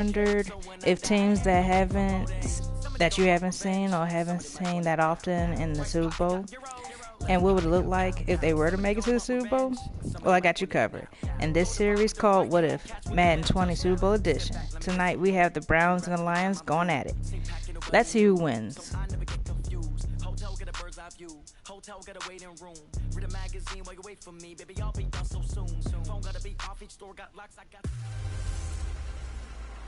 wondered if teams that you haven't seen or haven't seen that often in the Super Bowl, and what would it look like if they were to make it to the Super Bowl? Well, I got you covered. In this series called What If? Madden 20 Super Bowl Edition. Tonight we have the Browns and the Lions going at it. Let's see who wins.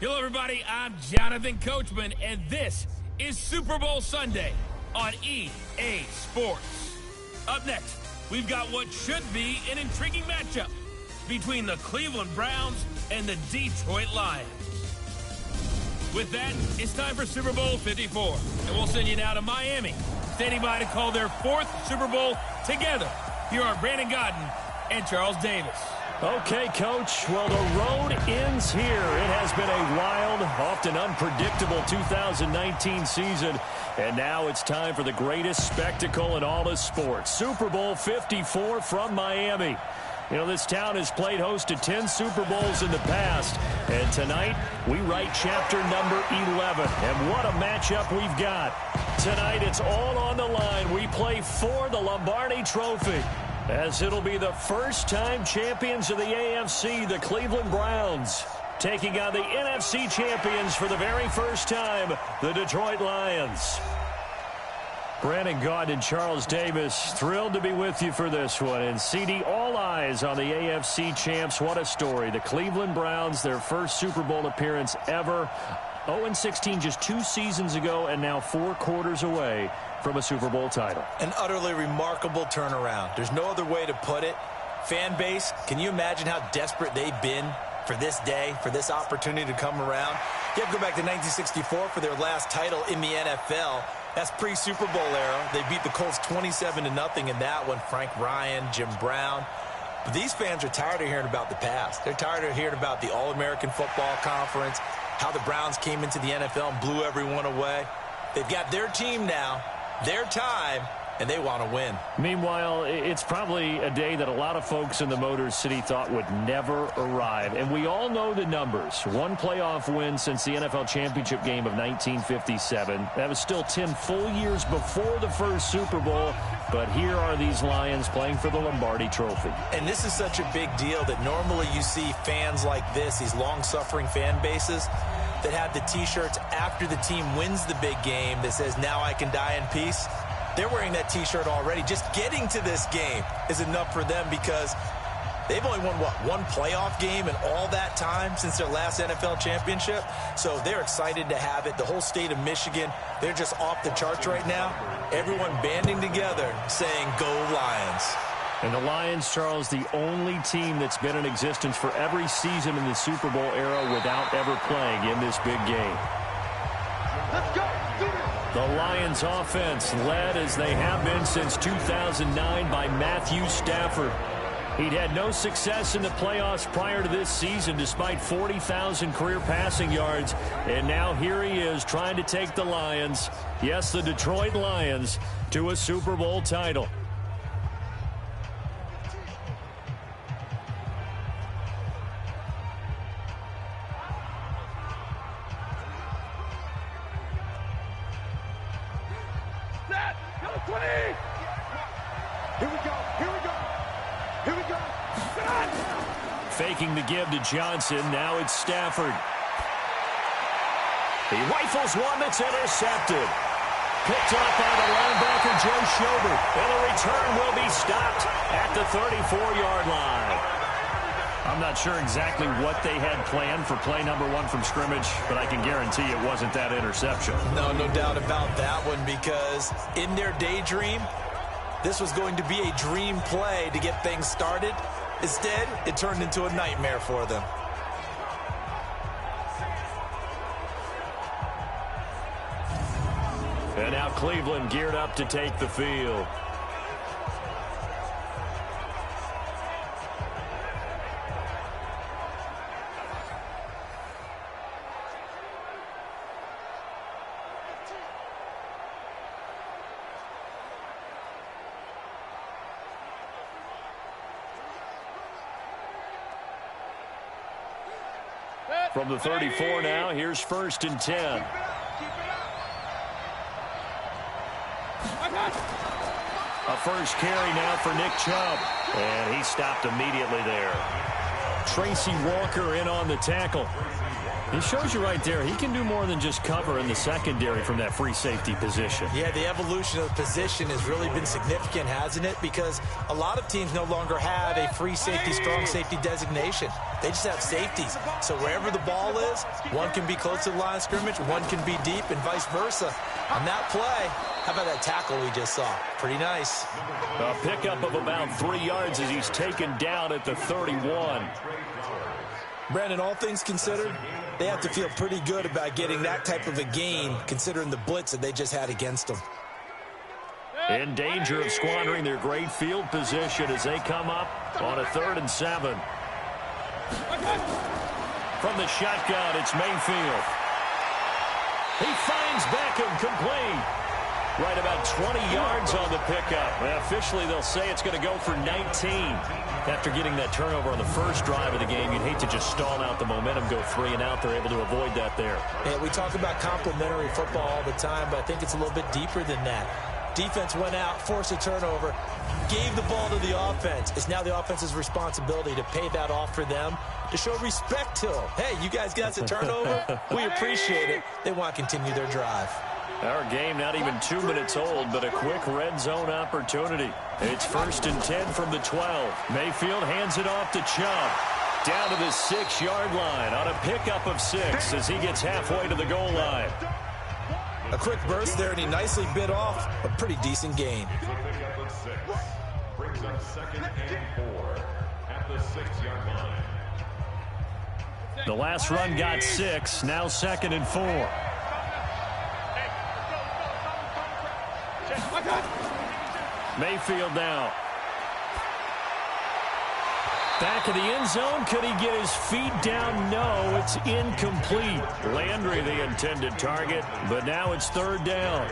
Hello, everybody. I'm Jonathan Coachman, and this is Super Bowl Sunday on EA Sports. Up next, we've got what should be an intriguing matchup between the Cleveland Browns and the Detroit Lions. With that, it's time for Super Bowl 54, and we'll send you now to Miami, standing by to call their fourth Super Bowl together. Here are Brandon Godden and Charles Davis. Okay, Coach. Well, the road ends here. It has been a wild, often unpredictable 2019 season. And now it's time for the greatest spectacle in all of sports. Super Bowl 54 from Miami. You know, this town has played host to 10 Super Bowls in the past. And tonight, we write chapter number 11. And what a matchup we've got. Tonight, it's all on the line. We play for the Lombardi Trophy, as it'll be the first-time champions of the AFC, the Cleveland Browns, taking on the NFC champions for the very first time, the Detroit Lions. Brandon Gaudin and Charles Davis, thrilled to be with you for this one. And CD, all eyes on the AFC champs. What a story. The Cleveland Browns, their first Super Bowl appearance ever. 0-16 just 2 seasons ago, and now 4 quarters away from a Super Bowl title. An utterly remarkable turnaround. There's no other way to put it. Fan base, can you imagine how desperate they've been for this day, for this opportunity to come around? You have to go back to 1964 for their last title in the NFL. That's pre-Super Bowl era. They beat the Colts 27-0 in that one. Frank Ryan, Jim Brown. But these fans are tired of hearing about the past. They're tired of hearing about the All-American Football Conference, how the Browns came into the NFL and blew everyone away. They've got their team now, their time, and they want to win. Meanwhile, it's probably a day that a lot of folks in the Motor City thought would never arrive. And we all know the numbers. 1 playoff win since the NFL championship game of 1957. That was still 10 full years before the first Super Bowl. But here are these Lions playing for the Lombardi Trophy. And this is such a big deal that normally you see fans like this, these long-suffering fan bases, that have the T-shirts after the team wins the big game that says, "Now I can die in peace." They're wearing that T-shirt already. Just getting to this game is enough for them because they've only won, what, 1 playoff game in all that time since their last NFL championship. So they're excited to have it. The whole state of Michigan, they're just off the charts right now. Everyone banding together saying, "Go Lions." And the Lions, Charles, the only team that's been in existence for every season in the Super Bowl era without ever playing in this big game. Let's go. The Lions offense led as they have been since 2009 by Matthew Stafford. He'd had no success in the playoffs prior to this season despite 40,000 career passing yards. And now here he is trying to take the Lions, yes, the Detroit Lions, to a Super Bowl title. Faking the give to Johnson. Now it's Stafford. He rifles one that's intercepted. Picked up by the linebacker, Joe Schobert. And the return will be stopped at the 34-yard line. I'm not sure exactly what they had planned for play number 1 from scrimmage, but I can guarantee it wasn't that interception. No doubt about that one, because in their daydream, this was going to be a dream play to get things started. Instead, it turned into a nightmare for them. And now Cleveland geared up to take the field. Set. From the 34 now, here's 1st and 10. A first carry now for Nick Chubb. And he stopped immediately there. Tracy Walker in on the tackle. It shows you right there, he can do more than just cover in the secondary from that free safety position. Yeah, the evolution of the position has really been significant, hasn't it? Because a lot of teams no longer have a free safety, strong safety designation. They just have safeties. So wherever the ball is, one can be close to the line of scrimmage, one can be deep, and vice versa. On that play, how about that tackle we just saw? Pretty nice. A pickup of about 3 yards as he's taken down at the 31. Brandon, all things considered, they have to feel pretty good about getting that type of a gain, considering the blitz that they just had against them. In danger of squandering their great field position as they come up on a 3rd and 7. From the shotgun, it's Mayfield. He finds Beckham complete. Right about 20 yards on the pickup. Well, officially, they'll say it's going to go for 19. After getting that turnover on the first drive of the game, you'd hate to just stall out the momentum, go 3 and out. They're able to avoid that there. Yeah, we talk about complementary football all the time, but I think it's a little bit deeper than that. Defense went out, forced a turnover, gave the ball to the offense. It's now the offense's responsibility to pay that off for them, to show respect to them. Hey, you guys got the turnover? We appreciate it. They want to continue their drive. Our game not even 2 minutes old, but a quick red zone opportunity. It's 1st and 10 from the 12. Mayfield hands it off to Chubb. Down to the 6-yard line on a pickup of 6 as he gets halfway to the goal line. A quick burst there, and he nicely bit off a pretty decent gain. Brings up 2nd and 4 at the 6-yard line. The last run got 6, now 2nd and 4. Mayfield now. Back of the end zone. Could he get his feet down? No, it's incomplete. Landry, the intended target, but now it's 3rd down.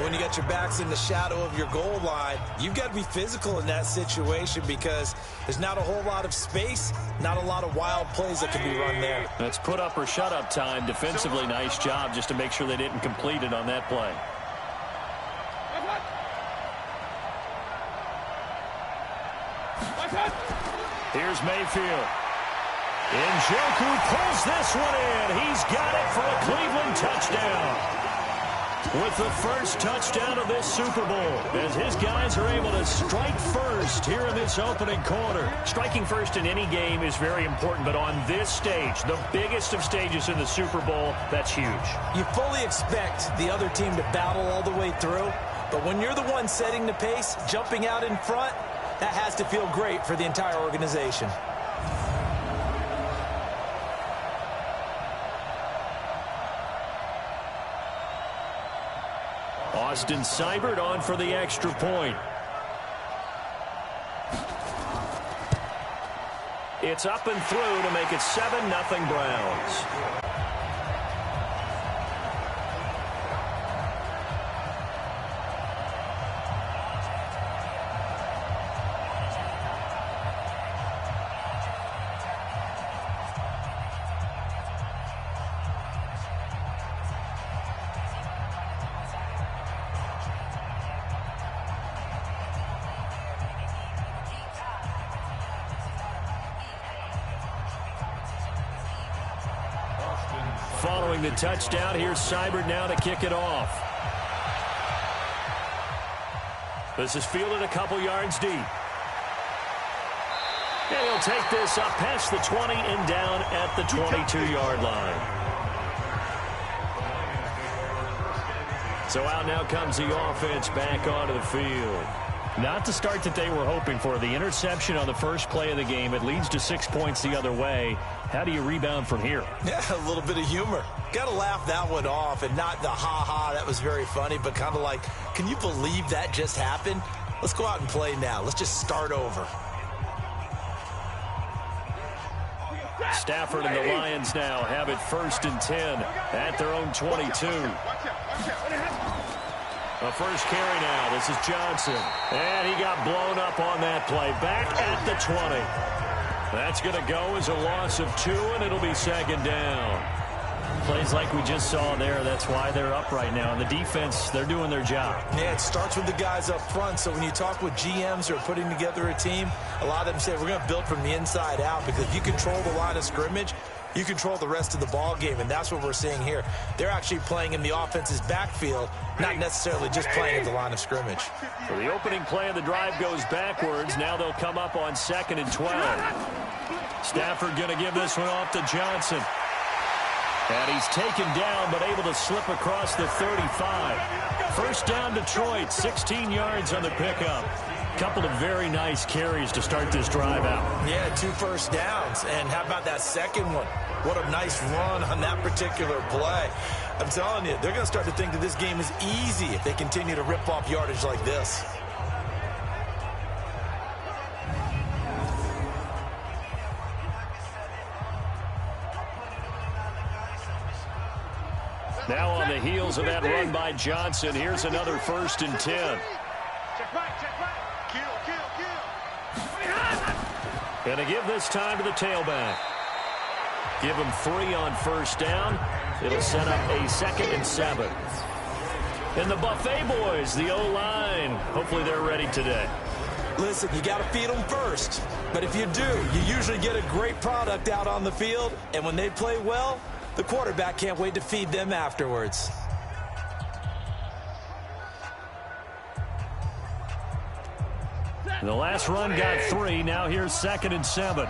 When you got your backs in the shadow of your goal line, you've got to be physical in that situation because there's not a whole lot of space, not a lot of wild plays that can be run there. That's put up or shut up time. Defensively, nice job just to make sure they didn't complete it on that play. Here's Mayfield. Njoku pulls this one in. He's got it for a Cleveland touchdown. With the first touchdown of this Super Bowl, as his guys are able to strike first here in this opening quarter. Striking first in any game is very important, but on this stage, the biggest of stages in the Super Bowl, that's huge. You fully expect the other team to battle all the way through, but when you're the one setting the pace, jumping out in front, that has to feel great for the entire organization. Austin Seibert on for the extra point. It's up and through to make it 7-0 Browns. Following the touchdown, here's Seibert now to kick it off. This is fielded a couple yards deep. And he'll take this up past the 20 and down at the 22-yard line. So out now comes the offense back onto the field. Not the start that they were hoping for. The interception on the first play of the game. It leads to 6 points the other way. How do you rebound from here? Yeah, a little bit of humor. Got to laugh that one off, and not the ha-ha, that was very funny, but kind of like, can you believe that just happened? Let's go out and play now. Let's just start over. Stafford and the Lions now have it 1st and 10 at their own 22. A first carry now. This is Johnson. And he got blown up on that play. Back at the 20. That's going to go as a loss of 2, and it'll be second down. Plays like we just saw there. That's why they're up right now. And the defense, they're doing their job. Yeah, it starts with the guys up front. So when you talk with GMs who are putting together a team, a lot of them say we're going to build from the inside out, because if you control the line of scrimmage, you control the rest of the ball game, and that's what we're seeing here. They're actually playing in the offense's backfield, not necessarily just playing at the line of scrimmage. So the opening play of the drive goes backwards. Now they'll come up on 2nd and 12. Stafford going to give this one off to Johnson. And he's taken down, but able to slip across the 35. First down, Detroit, 16 yards on the pickup. Couple of very nice carries to start this drive out. Yeah, 2 first downs. And how about that second one? What a nice run on that particular play. I'm telling you, they're going to start to think that this game is easy if they continue to rip off yardage like this. Now on the heels of that run by Johnson, here's another 1st and 10. Check back, check back. Kill. And to give this time to the tailback. Give him 3 on 1st down. It'll set up a 2nd and 7. And the Buffet boys, the O-line, hopefully they're ready today. Listen, you got to feed them first. But if you do, you usually get a great product out on the field. And when they play well, the quarterback can't wait to feed them afterwards. The last run got 3. Now here's 2nd and 7.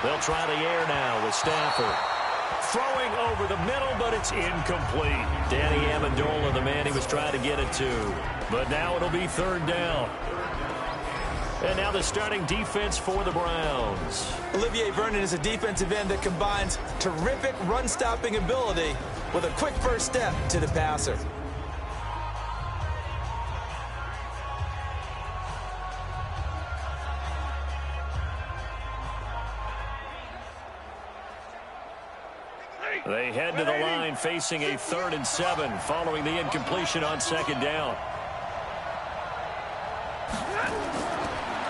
They'll try the air now with Stafford. Throwing over the middle, but it's incomplete. Danny Amendola, the man he was trying to get it to. But now it'll be 3rd down. And now the starting defense for the Browns. Olivier Vernon is a defensive end that combines terrific run-stopping ability with a quick first step to the passer. They head to the line facing a 3rd and 7 following the incompletion on 2nd down.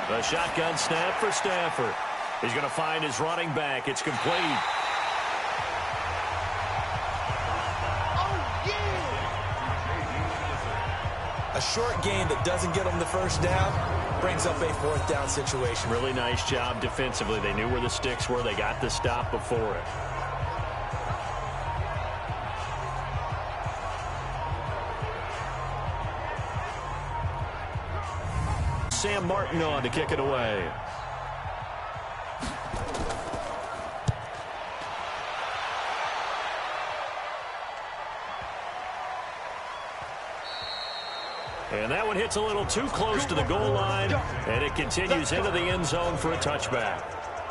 The shotgun snap for Stafford. He's going to find his running back. It's complete. A short gain that doesn't get them the first down brings up a 4th down situation. Really nice job defensively. They knew where the sticks were. They got the stop before it. Sam Martin on to kick it away. And that one hits a little too close to the goal line, and it continues into the end zone for a touchback.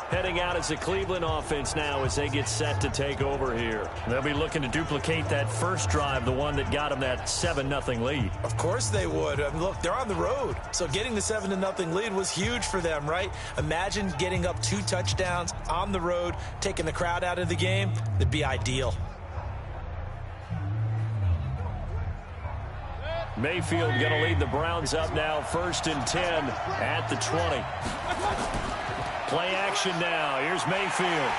Heading out as the Cleveland offense now as they get set to take over here. They'll be looking to duplicate that first drive, the one that got them that 7-0 lead. Of course they would. Look, they're on the road. So getting the 7-0 lead was huge for them, right? Imagine getting up 2 touchdowns on the road, taking the crowd out of the game. That'd be ideal. Mayfield going to lead the Browns up now, 1st and 10 at the 20. Play action now. Here's Mayfield.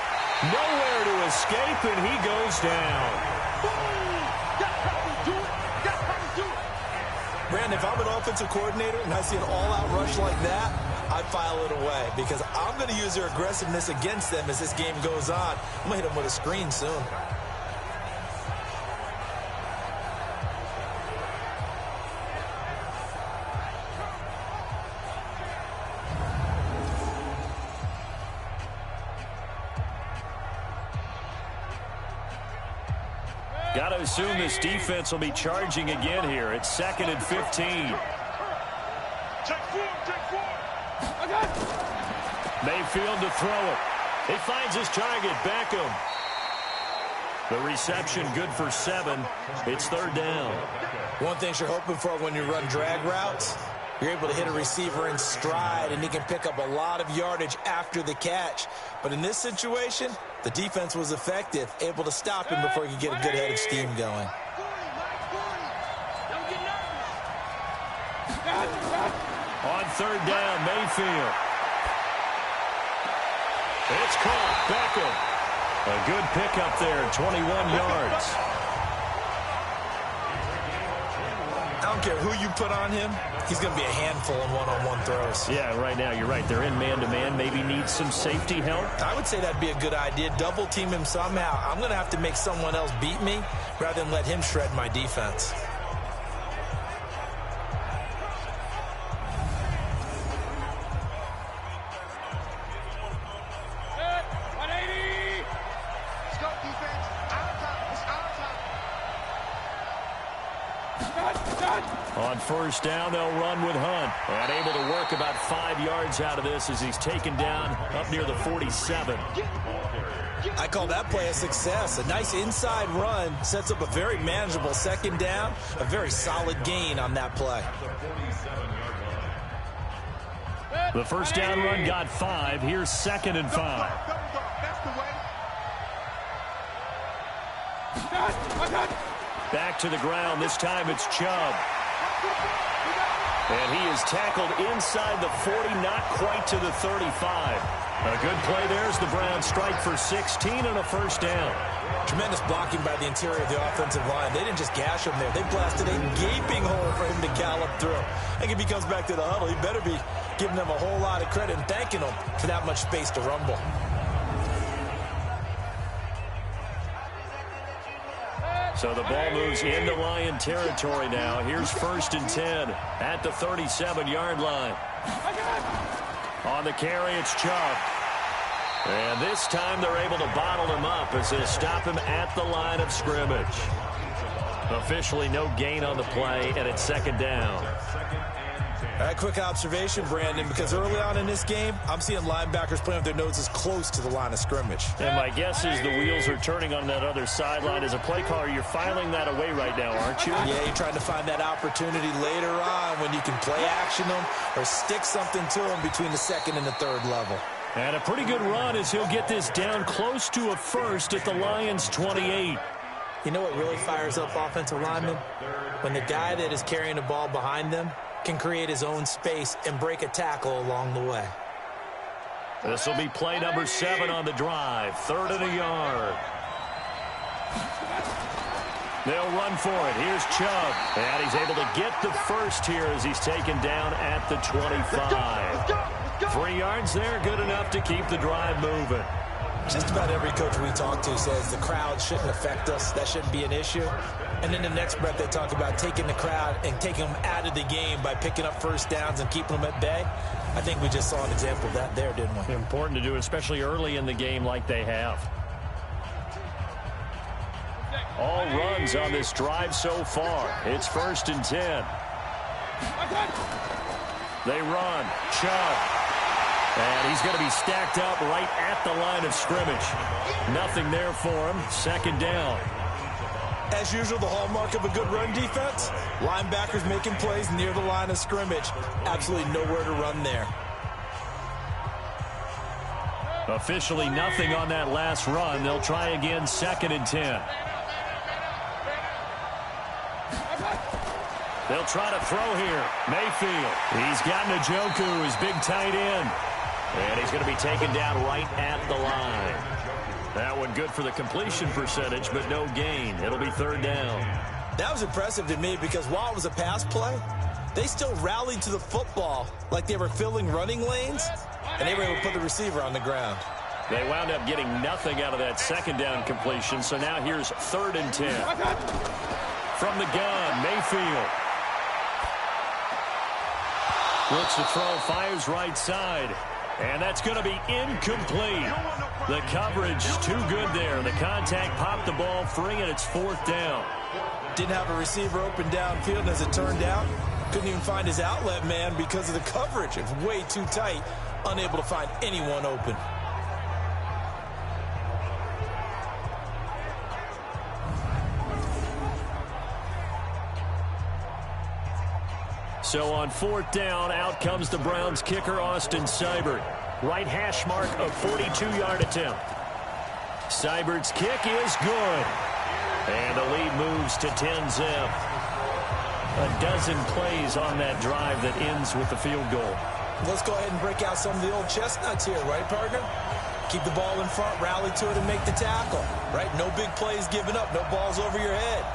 Nowhere to escape, and he goes down. Brandon, if I'm an offensive coordinator and I see an all-out rush like that, I file it away because I'm going to use their aggressiveness against them as this game goes on. I'm going to hit them with a screen soon. Got to assume this defense will be charging again here. It's 2nd and 15. Mayfield to throw it. He finds his target, Beckham. The reception good for 7. It's 3rd down. One thing you're hoping for when you run drag routes, you're able to hit a receiver in stride, and he can pick up a lot of yardage after the catch. But in this situation, the defense was effective, able to stop him before he could get a good head of steam going. On third down, Mayfield. It's caught. Beckham. A good pickup there, 21 yards. I don't care who you put on him. He's going to be a handful in one-on-one throws. Yeah, right now, you're right. They're in man-to-man. Maybe need some safety help. I would say that'd be a good idea. Double team him somehow. I'm going to have to make someone else beat me rather than let him shred my defense. On first down, they'll run with Hunt. And able to work about 5 yards out of this as he's taken down up near the 47. I call that play a success. A nice inside run sets up a very manageable second down. A very solid gain on that play. The first down run got 5. Here's 2nd and 5. Back to the ground. This time it's Chubb. And he is tackled inside the 40, not quite to the 35. A good play there as the Browns strike for 16 and a first down. Tremendous blocking by the interior of the offensive line. They didn't just gash him there. They blasted a gaping hole for him to gallop through. I think if he comes back to the huddle, he better be giving them a whole lot of credit and thanking them for that much space to rumble. So the ball moves into Lion territory now. Here's 1st and 10 at the 37-yard line. On the carry, it's Chubb. And this time they're able to bottle him up as they stop him at the line of scrimmage. Officially no gain on the play, and it's 2nd down. All right, quick observation, Brandon, because early on in this game, I'm seeing linebackers playing with their noses close to the line of scrimmage. And my guess is the wheels are turning on that other sideline. As a play caller, you're filing that away right now, aren't you? Yeah, you're trying to find that opportunity later on when you can play action them or stick something to them between the 2nd and the 3rd level. And a pretty good run as he'll get this down close to a first at the Lions' 28. You know what really fires up offensive linemen? When the guy that is carrying the ball behind them can create his own space and break a tackle along the way. This will be play number 7 on the drive. 3rd and a yard. They'll run for it. Here's Chubb. And he's able to get the first here as he's taken down at the 25. 3 yards there, good enough to keep the drive moving. Just about every coach we talk to says the crowd shouldn't affect us. That shouldn't be an issue. And then the next breath they talk about taking the crowd and taking them out of the game by picking up first downs and keeping them at bay. I think we just saw an example of that there, didn't we? Important to do, especially early in the game like they have. All runs on this drive so far. It's 1st and 10. They run. Chubb. And he's going to be stacked up right at the line of scrimmage. Nothing there for him. 2nd down. As usual, the hallmark of a good run defense, linebackers making plays near the line of scrimmage. Absolutely nowhere to run there. Officially nothing on that last run. They'll try again, 2nd and 10. They'll try to throw here. Mayfield. He's got Njoku, his big tight end. And he's going to be taken down right at the line. That one good for the completion percentage, but no gain. It'll be 3rd down. That was impressive to me because while it was a pass play, they still rallied to the football like they were filling running lanes, and they were able to put the receiver on the ground. They wound up getting nothing out of that 2nd down completion, so now here's 3rd and 10. From the gun, Mayfield. Looks to throw, fires right side. And that's going to be incomplete. The coverage too good there. The contact popped the ball free, and it's 4th down. Didn't have a receiver open downfield, and as it turned out, couldn't even find his outlet man because of the coverage. It was way too tight, unable to find anyone open. So on 4th down, out comes the Browns kicker, Austin Seibert. Right hash mark of 42-yard attempt. Seibert's kick is good. And the lead moves to 10-zip. a dozen plays on that drive that ends with the field goal. Let's go ahead and break out some of the old chestnuts here, right, partner? Keep the ball in front, rally to it, and make the tackle, right? No big plays given up, no balls over your head.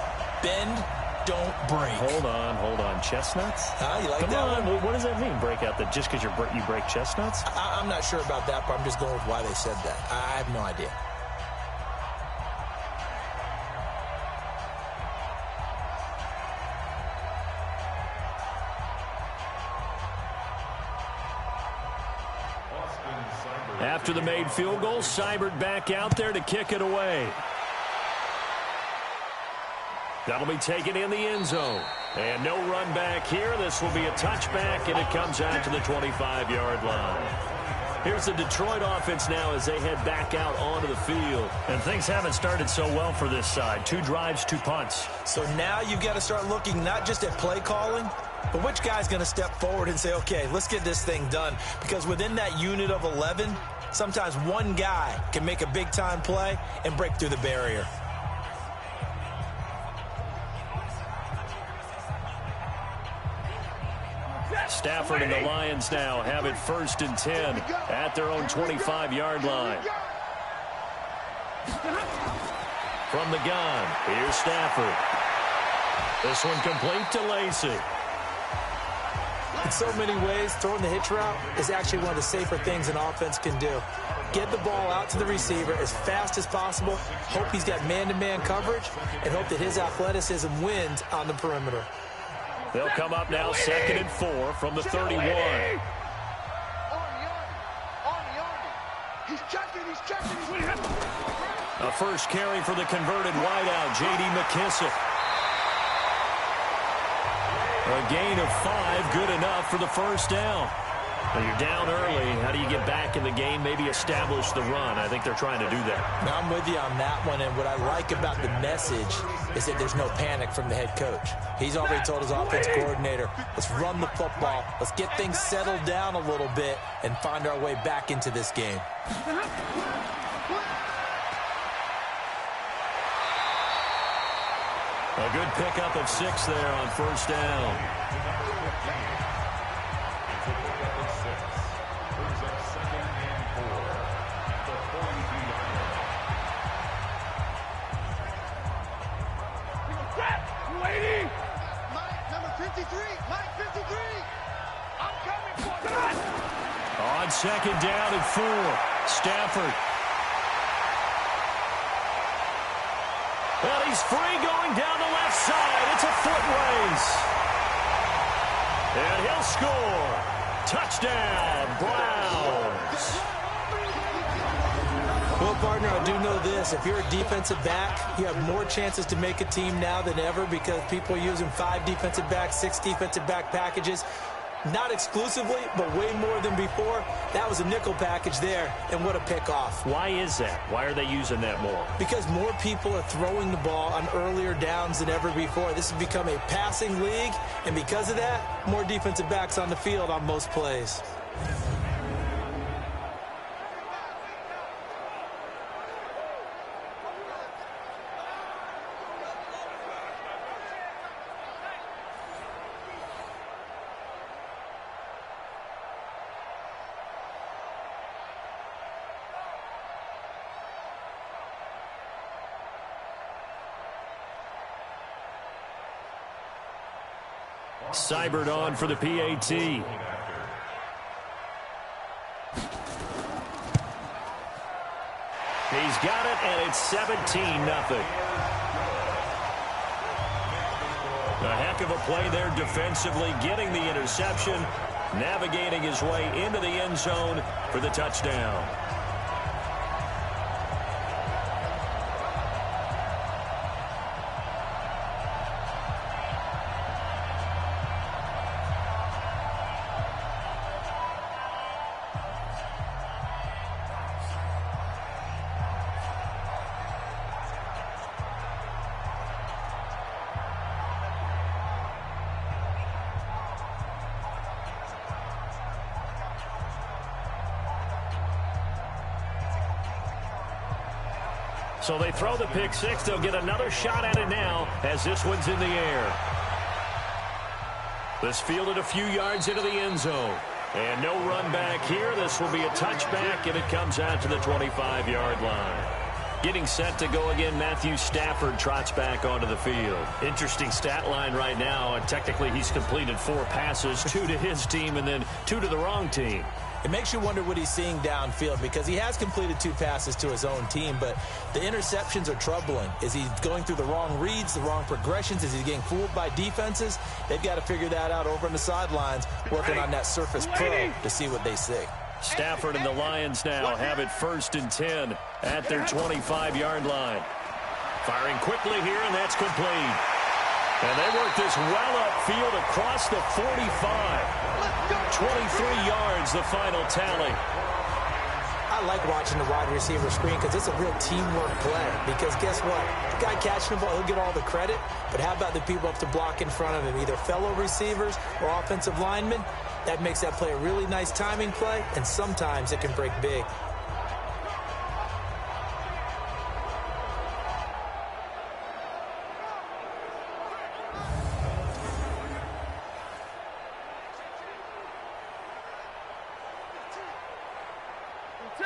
Bend, don't break. Hold on. Chestnuts? You like Come that on. one? What does that mean, break out? That just because you break chestnuts? I'm not sure about that, but I'm just going with why they said that. I have no idea. After the made field goal, Seibert back out there to kick it away. That'll be taken in the end zone. And no run back here. This will be a touchback, and it comes out to the 25-yard line. Here's the Detroit offense now as they head back out onto the field. And things haven't started so well for this side. 2 drives, 2 punts. So now you've got to start looking not just at play calling, but which guy's going to step forward and say, okay, let's get this thing done. Because within that unit of 11, sometimes one guy can make a big-time play and break through the barrier. Stafford and the Lions now have it 1st and 10 at their own 25-yard line. From the gun, here's Stafford. This one complete to Lacy. In so many ways, throwing the hitch route is actually one of the safer things an offense can do. Get the ball out to the receiver as fast as possible, hope he's got man-to-man coverage, and hope that his athleticism wins on the perimeter. They'll come up now 2nd and 4 from the 31. A first carry for the converted wideout, J.D. McKissick. A gain of 5, good enough for the first down. When you're down early, how do you get back in the game, maybe establish the run? I think they're trying to do that. Now, I'm with you on that one, and what I like about the message is that there's no panic from the head coach. He's already told his offense coordinator, let's run the football, let's get things settled down a little bit and find our way back into this game. A good pickup of 6 there on first down. On 2nd down and 4, Stafford. Well, he's free going down the left side. It's a foot race. And he'll score. Touchdown, Browns. Well, partner, I do know this. If you're a defensive back, you have more chances to make a team now than ever because people are using 5 defensive backs, 6 defensive back packages. Not exclusively, but way more than before. That was a nickel package there, and what a pickoff. Why is that? Why are they using that more? Because more people are throwing the ball on earlier downs than ever before. This has become a passing league, and because of that, more defensive backs on the field on most plays. Seibert on for the PAT. He's got it, and it's 17-0. A heck of a play there defensively, getting the interception, navigating his way into the end zone for the touchdown. So they throw the pick 6. They'll get another shot at it now as this one's in the air. This fielded a few yards into the end zone. And no run back here. This will be a touchback, and it comes out to the 25-yard line. Getting set to go again, Matthew Stafford trots back onto the field. Interesting stat line right now. And technically, he's completed 4 passes, 2 to his team and then 2 to the wrong team. It makes you wonder what he's seeing downfield because he has completed 2 passes to his own team, but the interceptions are troubling. Is he going through the wrong reads, the wrong progressions? Is he getting fooled by defenses? They've got to figure that out over on the sidelines, working on that Surface Pro to see what they see. Stafford and the Lions now have it 1st and 10 at their 25-yard line. Firing quickly here, and that's complete. And they work this well upfield across the 45. 23 yards, the final tally. I like watching the wide receiver screen because it's a real teamwork play. Because guess what? The guy catching the ball, he'll get all the credit. But how about the people up to block in front of him, either fellow receivers or offensive linemen? That makes that play a really nice timing play, and sometimes it can break big.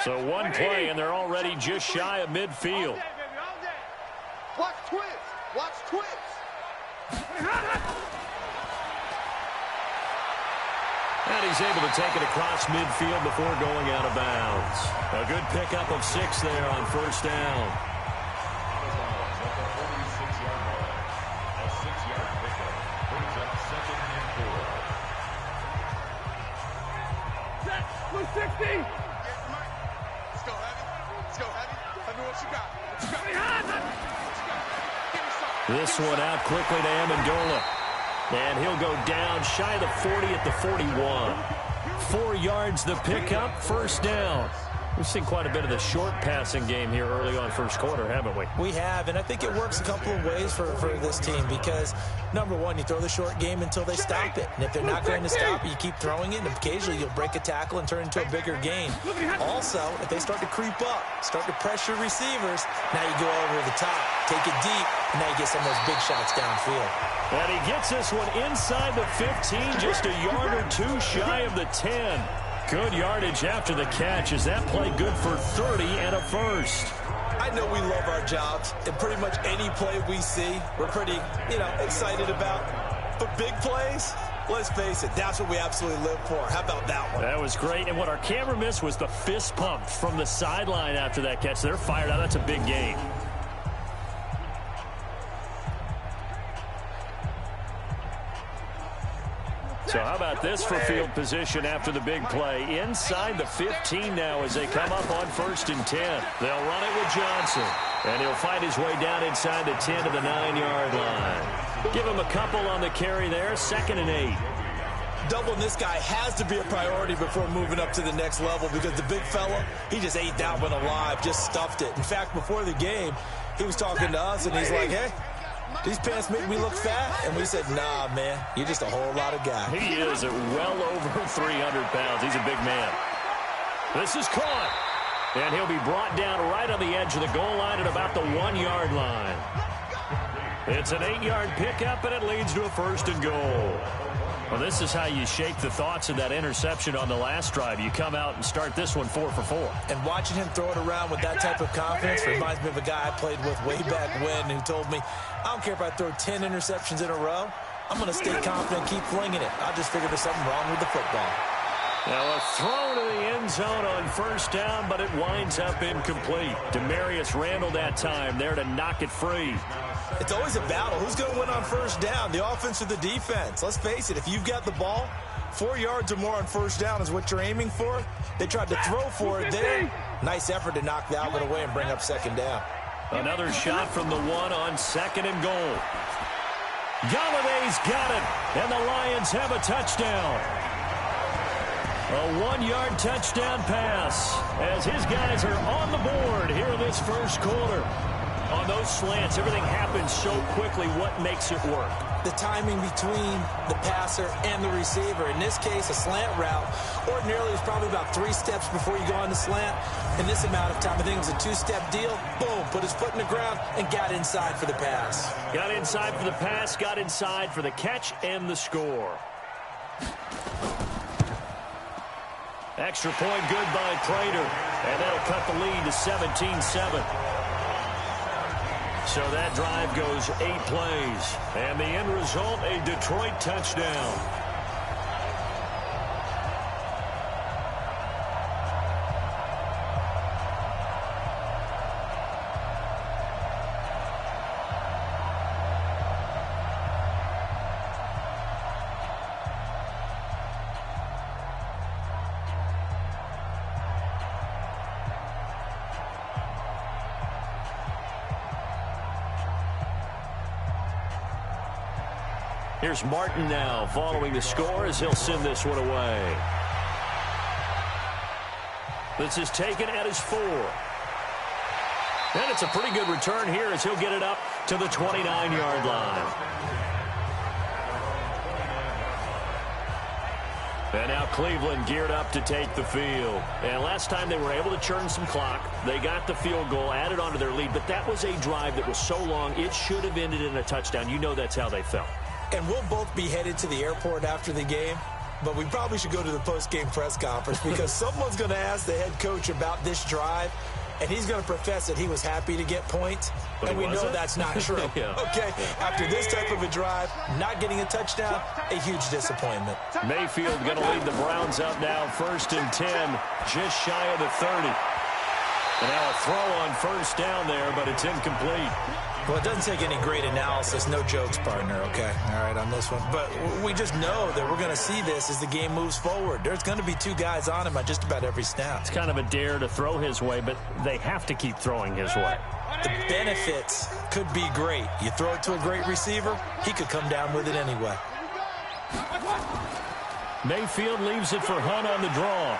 So one play, and they're already just shy of midfield. Watch twins. Watch twins. And he's able to take it across midfield before going out of bounds. A good pickup of 6 there on 1st down. A 6-yard pickup brings up 2nd and 4. Set. Blue 60. Let's go heavy. Let's go heavy. Tell me what you got. What you got? Give me something. This one out quickly to Amendola. And he'll go down shy of the 40 at the 41. 4 yards the pickup, 1st down. We've seen quite a bit of the short passing game here early on 1st quarter, haven't we? We have, and I think it works a couple of ways for this team because, number one, you throw the short game until they stop it. And if they're not going to stop it, you keep throwing it, and occasionally you'll break a tackle and turn it into a bigger gain. Also, if they start to creep up, start to pressure receivers, now you go over the top, take it deep, and now you get some of those big shots downfield. And he gets this one inside the 15, just a yard or 2 shy of the 10. Good yardage after the catch. Is that play good for 30 and a 1st? I know we love our jobs, and pretty much any play we see, we're pretty, excited about. But big plays, let's face it, that's what we absolutely live for. How about that one? That was great, and what our camera missed was the fist pump from the sideline after that catch. They're fired out. That's a big gain. So how about this for field position after the big play? Inside the 15 now as they come up on 1st and 10. They'll run it with Johnson. And he'll fight his way down inside the 10 to the 9-yard line. Give him a couple on the carry there. 2nd and 8. Doubling this guy has to be a priority before moving up to the next level because the big fella, he just ate that one alive, just stuffed it. In fact, before the game, he was talking to us, and he's like, hey, these pants make me look fat. And we said, nah, man, you're just a whole lot of guy. He is at well over 300 pounds. He's a big man. This is caught. And he'll be brought down right on the edge of the goal line at about the 1-yard line. It's an 8-yard pickup, and it leads to a 1st and goal. Well, this is how you shake the thoughts of that interception on the last drive. You come out and start this one 4 for 4. And watching him throw it around with that type of confidence reminds me of a guy I played with way back when who told me, I don't care if I throw 10 interceptions in a row. I'm going to stay confident, keep flinging it. I just figured there's something wrong with the football. Now a throw to the end zone on 1st down, but it winds up incomplete. Demarius Randall that time there to knock it free. It's always a battle. Who's going to win on 1st down, the offense or the defense? Let's face it, if you've got the ball, 4 yards or more on 1st down is what you're aiming for. They tried to throw for it there. Nice effort to knock that one away and bring up 2nd down. Another shot from the 1 on 2nd and goal. Galladay's got it, and the Lions have a touchdown. A 1-yard touchdown pass as his guys are on the board here in this 1st quarter. On those slants, everything happens so quickly. What makes it work? The timing between the passer and the receiver. In this case, a slant route. Ordinarily, it's probably about 3 steps before you go on the slant. In this amount of time, I think it was a 2-step deal. Boom, put his foot in the ground and got inside for the pass. Got inside for the pass, got inside for the catch and the score. Extra point good by Prater, and that'll cut the lead to 17-7. So that drive goes 8 plays, and the end result, a Detroit touchdown. Here's Martin now following the score as he'll send this one away. This is taken at his 4. And it's a pretty good return here as he'll get it up to the 29-yard line. And now Cleveland geared up to take the field. And last time they were able to churn some clock. They got the field goal, added onto their lead. But that was a drive that was so long, it should have ended in a touchdown. You know that's how they felt. And we'll both be headed to the airport after the game, but we probably should go to the post-game press conference because someone's going to ask the head coach about this drive, and he's going to profess that he was happy to get points, and we know that's not true. Yeah. Okay, after this type of a drive, not getting a touchdown, a huge disappointment. Mayfield going to lead the Browns up now, 1st and 10, just shy of the 30. And now a throw on first down there, but it's incomplete. Well, it doesn't take any great analysis. No jokes, partner, okay? All right, on this one. But we just know that we're going to see this as the game moves forward. There's going to be 2 guys on him on just about every snap. It's kind of a dare to throw his way, but they have to keep throwing his way. The benefits could be great. You throw it to a great receiver, he could come down with it anyway. Mayfield leaves it for Hunt on the draw.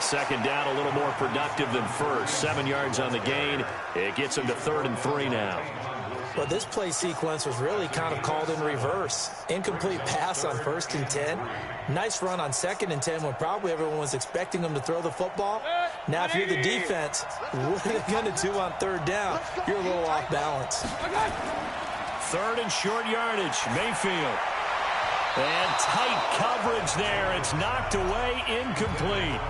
2nd down, a little more productive than first. 7 yards on the gain. It gets him to 3rd and 3 now. Well, this play sequence was really kind of called in reverse. Incomplete pass on 1st and 10. Nice run on 2nd and 10 when probably everyone was expecting him to throw the football. Now, if you're the defense, what are they going to do on 3rd down? You're a little off balance. 3rd and short yardage. Mayfield. And tight coverage there. It's knocked away, incomplete.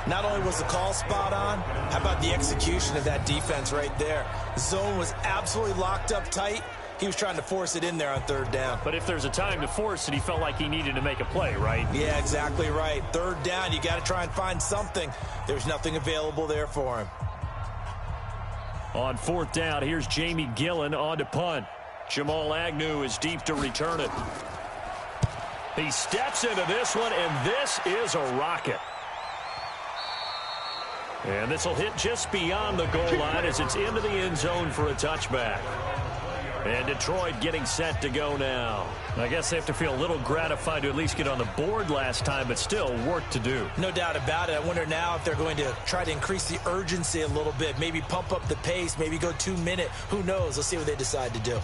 Not only was the call spot on, how about the execution of that defense right there? Zone was absolutely locked up tight. He was trying to force it in there on 3rd down. But if there's a time to force it, he felt like he needed to make a play, right? Yeah, exactly right. 3rd down, you got to try and find something. There's nothing available there for him. On 4th down, here's Jamie Gillen on to punt. Jamal Agnew is deep to return it. He steps into this one, and this is a rocket. And this will hit just beyond the goal line as it's into the end zone for a touchback. And Detroit getting set to go now. I guess they have to feel a little gratified to at least get on the board last time, but still work to do. No doubt about it. I wonder now if they're going to try to increase the urgency a little bit, maybe pump up the pace, maybe go 2-minute. Who knows? Let's see what they decide to do.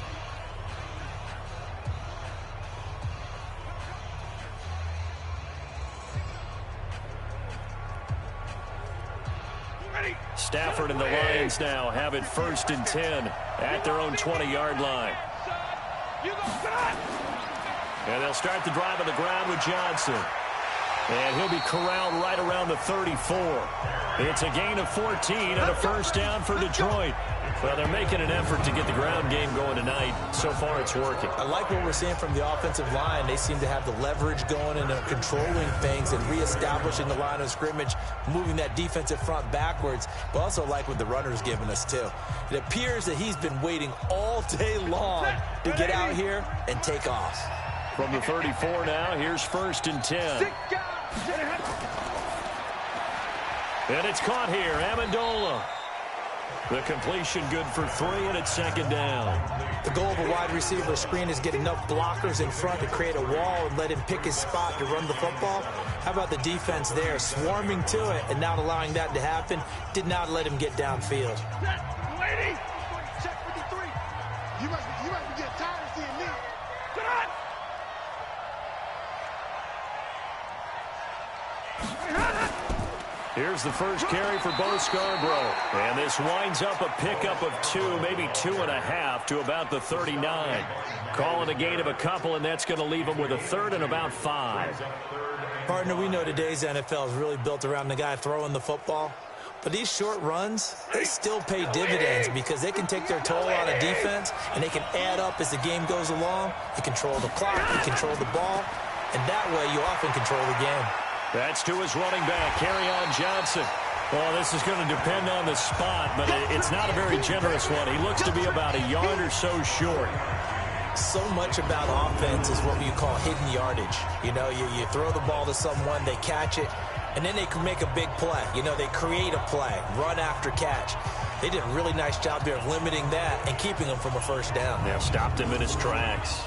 Stafford and the Lions now have it 1st and 10 at their own 20-yard line. And they'll start the drive on the ground with Johnson. And he'll be corralled right around the 34. It's a gain of 14 and a 1st down for Detroit. Well, they're making an effort to get the ground game going tonight. So far, it's working. I like what we're seeing from the offensive line. They seem to have the leverage going and they're controlling things and reestablishing the line of scrimmage, moving that defensive front backwards, but also like what the runner's giving us, too. It appears that he's been waiting all day long to get out here and take off. From the 34 now, here's 1st and 10. And it's caught here, Amendola. The completion good for 3, and it's 2nd down. The goal of a wide receiver screen is get enough blockers in front to create a wall and let him pick his spot to run the football. How about the defense there, swarming to it and not allowing that to happen? Did not let him get downfield. Lady! Check 53. You must be getting tired of seeing me. Here's the first carry for Bo Scarborough. And this winds up a pickup of 2, maybe 2.5 to about the 39. Calling a gain of a couple, and that's going to leave him with a third and about 5. Partner, we know today's NFL is really built around the guy throwing the football. But these short runs, they still pay dividends because they can take their toll on a defense, and they can add up as the game goes along. You control the clock, you control the ball, and that way you often control the game. That's to his running back, Kerryon Johnson. Well, this is going to depend on the spot, but it's not a very generous one. He looks to be about a yard or so short. So much about offense is what you call hidden yardage. You know, you throw the ball to someone, they catch it, and then they can make a big play. You know, they create a play, run after catch. They did a really nice job there of limiting that and keeping him from a first down. Yeah, stopped him in his tracks.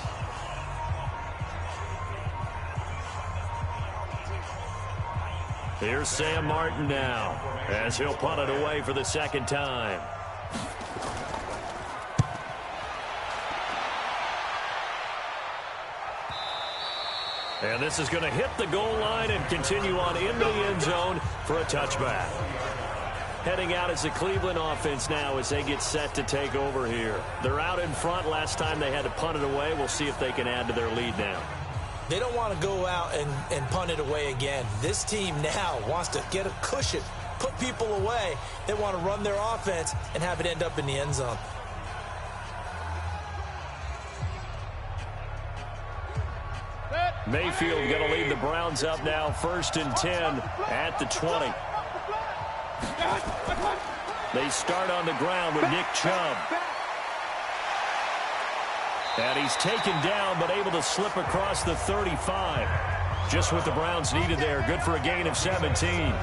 Here's Sam Martin now, as he'll punt it away for the second time. And this is going to hit the goal line and continue on into the end zone for a touchback. Heading out is the Cleveland offense now as they get set to take over here. They're out in front. Last time they had to punt it away. We'll see if they can add to their lead now. They don't want to go out and punt it away again. This team now wants to get a cushion, put people away. They want to run their offense and have it end up in the end zone. Mayfield going to lead the Browns up now, 1st and 10 at the 20. They start on the ground with Nick Chubb. And he's taken down but able to slip across the 35. Just what the Browns needed there. Good for a gain of 17.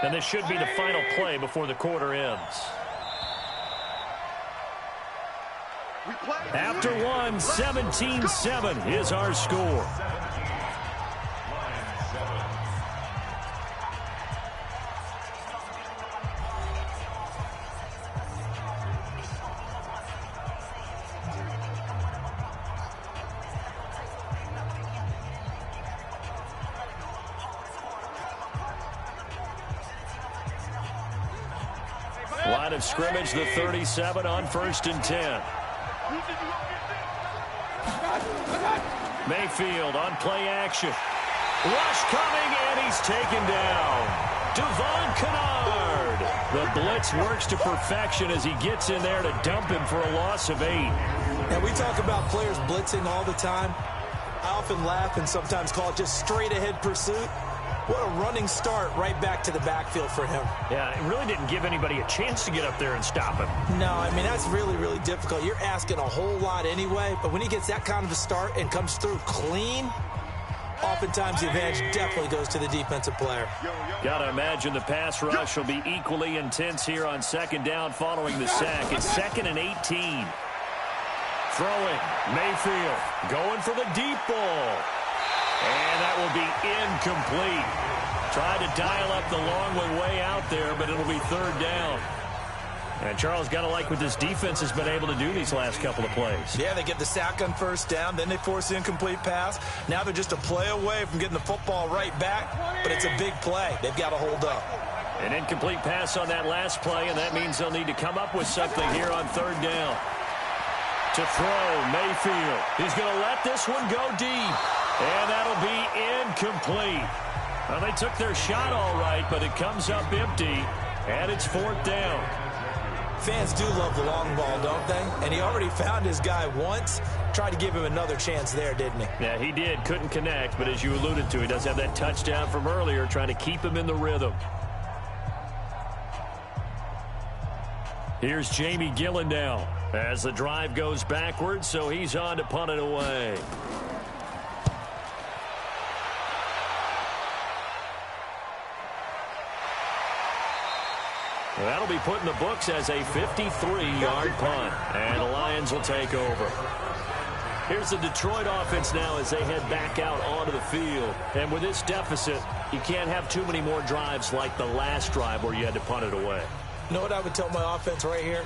And this should be the final play before the quarter ends. After one, 17-7 is our score. Line of scrimmage, the 37 on 1st and 10. Mayfield on play action. Rush coming, and he's taken down. Devon Kennard. The blitz works to perfection as he gets in there to dump him for a loss of 8. Now, we talk about players blitzing all the time. I often laugh and sometimes call it just straight-ahead pursuit. What a running start right back to the backfield for him. Yeah, it really didn't give anybody a chance to get up there and stop him. No, I mean, that's really, really difficult. You're asking a whole lot anyway, but when he gets that kind of a start and comes through clean, oftentimes the advantage definitely goes to the defensive player. Gotta imagine the pass rush will be equally intense here on 2nd down following the sack. It's 2nd and 18. Throwing, Mayfield going for the deep ball. And that will be incomplete. Tried to dial up the long one way out there, but it'll be 3rd down. And Charles, got to like what this defense has been able to do these last couple of plays. Yeah, they get the sack on 1st down, then they force the incomplete pass. Now they're just a play away from getting the football right back, but it's a big play. They've got to hold up. An incomplete pass on that last play, and that means they'll need to come up with something here on 3rd down. To throw, Mayfield. He's going to let this one go deep. And that'll be incomplete. Well, they took their shot all right, but it comes up empty, and it's 4th down. Fans do love the long ball, don't they? And he already found his guy once. Tried to give him another chance there, didn't he? Yeah, he did. Couldn't connect, but as you alluded to, he does have that touchdown from earlier, trying to keep him in the rhythm. Here's Jamie Gillen now as the drive goes backwards, so he's on to punt it away. That'll be put in the books as a 53-yard punt. And the Lions will take over. Here's the Detroit offense now as they head back out onto the field. And with this deficit, you can't have too many more drives like the last drive where you had to punt it away. You know what I would tell my offense right here?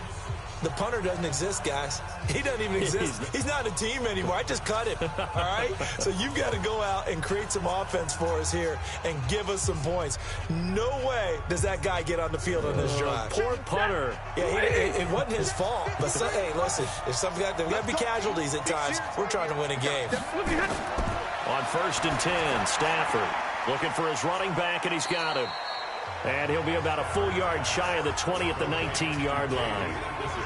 The punter doesn't exist, guys. He doesn't even exist. He's not a team anymore. I just cut him, all right? So you've got to go out and create some offense for us here and give us some points. No way does that guy get on the field on this drive. Poor punter. Yeah, it wasn't his fault. But, hey, listen, if there got to be casualties at times, we're trying to win a game. On 1st and 10, Stafford looking for his running back, and he's got him. And he'll be about a full yard shy of the 20 at the 19-yard line.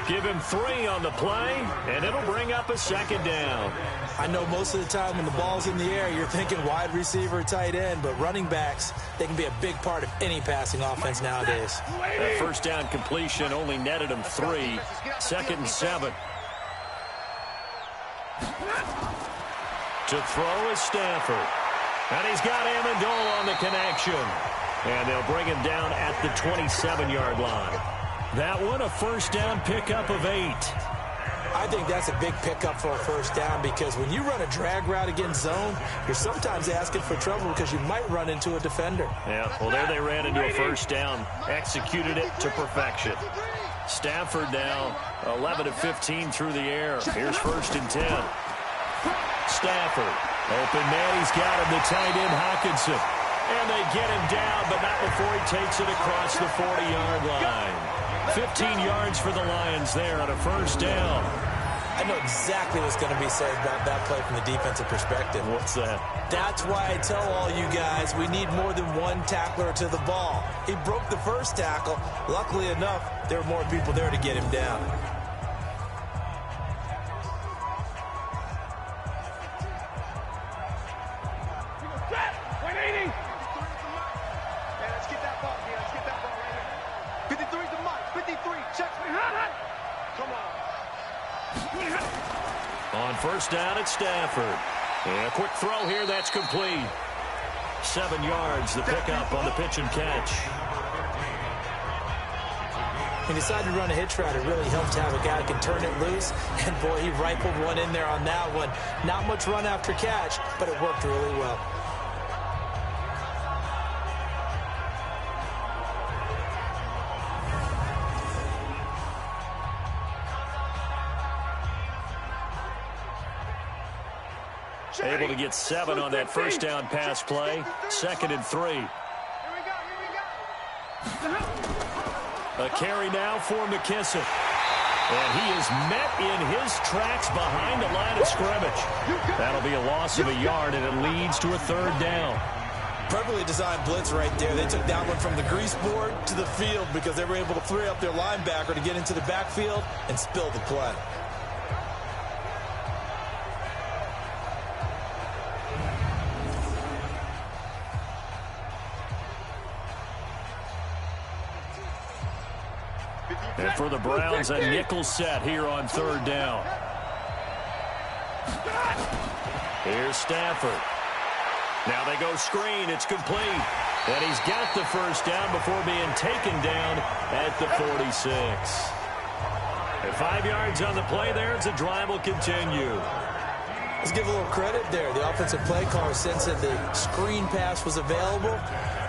Give him 3 on the play, and it'll bring up a 2nd down. I know most of the time when the ball's in the air, you're thinking wide receiver, tight end, but running backs, they can be a big part of any passing offense nowadays. That 1st down completion only netted him 3. 2nd and 7. To throw is Stafford. And he's got Amendola on the connection. And they'll bring him down at the 27-yard line. That one, a 1st down pickup of 8. I think that's a big pickup for a 1st down because when you run a drag route against zone, you're sometimes asking for trouble because you might run into a defender. Yeah, well, there they ran into a 1st down. Executed it to perfection. Stafford now 11 of 15 through the air. Here's 1st and 10. Stafford. Open man, he's got him, the tight end Hawkinson. And they get him down, but not before he takes it across the 40-yard line. 15 yards for the Lions there on a 1st down. I know exactly what's going to be said about that play from the defensive perspective. What's that? That's why I tell all you guys we need more than one tackler to the ball. He broke the 1st tackle. Luckily enough, there were more people there to get him down. On 1st down at Stafford. And a quick throw here, that's complete. 7 yards, the pickup on the pitch and catch. He decided to run a hitch route. It really helped to have a guy who can turn it loose. And, boy, he rifled one in there on that one. Not much run after catch, but it worked really well. Able to get 7 on that 1st down pass play. 2nd and 3. A carry now for McKissick. And he is met in his tracks behind the line of scrimmage. That'll be a loss of a yard, and it leads to a 3rd down. Perfectly designed blitz right there. They took that one from the grease board to the field because they were able to free up their linebacker to get into the backfield and spill the play. And for the Browns, a nickel set here on 3rd down. Here's Stafford. Now they go screen. It's complete. And he's got the 1st down before being taken down at the 46. And 5 yards on the play there as the drive will continue. Let's give a little credit there. The offensive play caller sensed that the screen pass was available.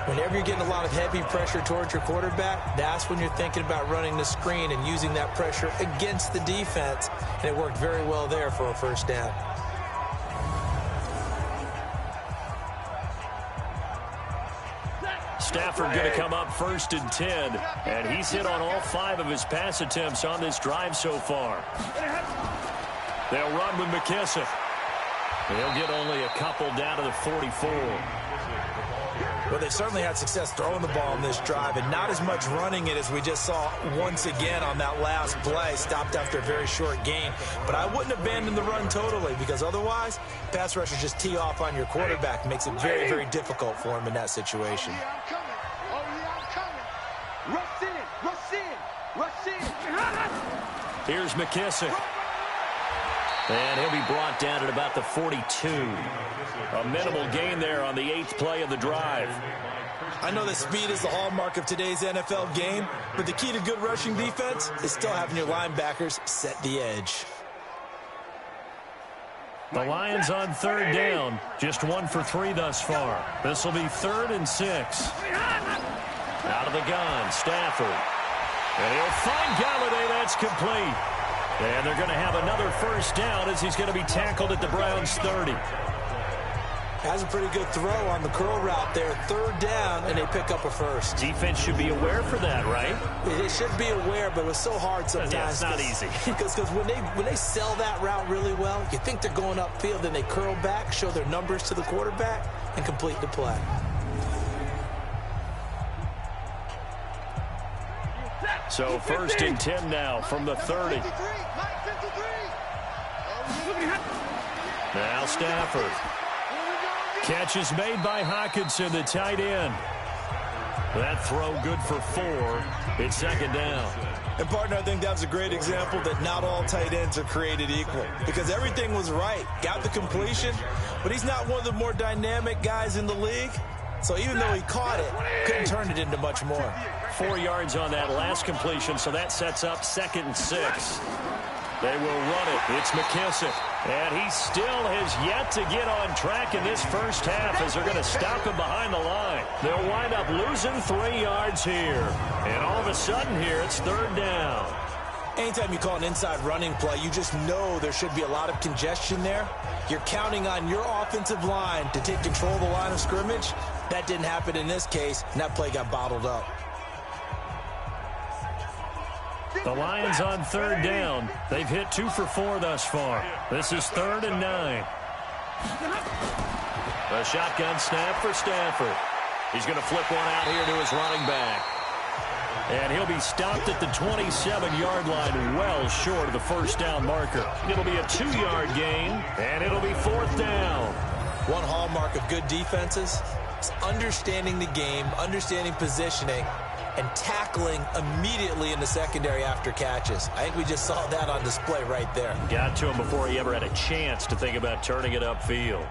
Whenever you're getting a lot of heavy pressure towards your quarterback, that's when you're thinking about running the screen and using that pressure against the defense. And it worked very well there for a 1st down. Stafford going to come up 1st and 10. And he's hit on all 5 of his pass attempts on this drive so far. They'll run with McKissick. They'll get only a couple down to the 44. Well, they certainly had success throwing the ball in this drive and not as much running it as we just saw once again on that last play. Stopped after a very short gain. But I wouldn't abandon the run totally because otherwise, pass rushers just tee off on your quarterback. Makes it very, very difficult for him in that situation. Here's McKissick. And he'll be brought down at about the 42. A minimal gain there on the 8th play of the drive. I know that speed is the hallmark of today's NFL game, but the key to good rushing defense is still having your linebackers set the edge. The Lions on third down, just 1 for 3 thus far. This will be 3rd and 6. Out of the gun, Stafford. And he'll find Galladay. That's complete. And they're going to have another first down as he's going to be tackled at the Browns' 30. Has a pretty good throw on the curl route there. 3rd down, and they pick up a first. Defense should be aware for that, right? They should be aware, but it was so hard sometimes. Yeah, it's not easy. Because when they sell that route really well, you think they're going upfield, then they curl back, show their numbers to the quarterback, and complete the play. So 1st and 10 now from the 30. Now Stafford. Catch is made by Hockenson, the tight end. That throw good for 4. It's 2nd down. And, partner, I think that was a great example that not all tight ends are created equal. Because everything was right. Got the completion, but he's not one of the more dynamic guys in the league. So even though he caught it, couldn't turn it into much more. 4 yards on that last completion, so that sets up 2nd and 6. They will run it. It's McKissick. And he still has yet to get on track in this first half as they're going to stop him behind the line. They'll wind up losing 3 yards here. And all of a sudden here, it's 3rd down. Anytime you call an inside running play, you just know there should be a lot of congestion there. You're counting on your offensive line to take control of the line of scrimmage. That didn't happen in this case, and that play got bottled up. The Lions on 3rd down. They've hit 2 for 4 thus far. This is 3rd and 9. A shotgun snap for Stafford. He's going to flip one out here to his running back. And he'll be stopped at the 27-yard line, well short of the first down marker. It'll be a 2-yard gain, and it'll be 4th down. One hallmark of good defenses is understanding the game, understanding positioning, and tackling immediately in the secondary after catches. I think we just saw that on display right there. Got to him before he ever had a chance to think about turning it upfield.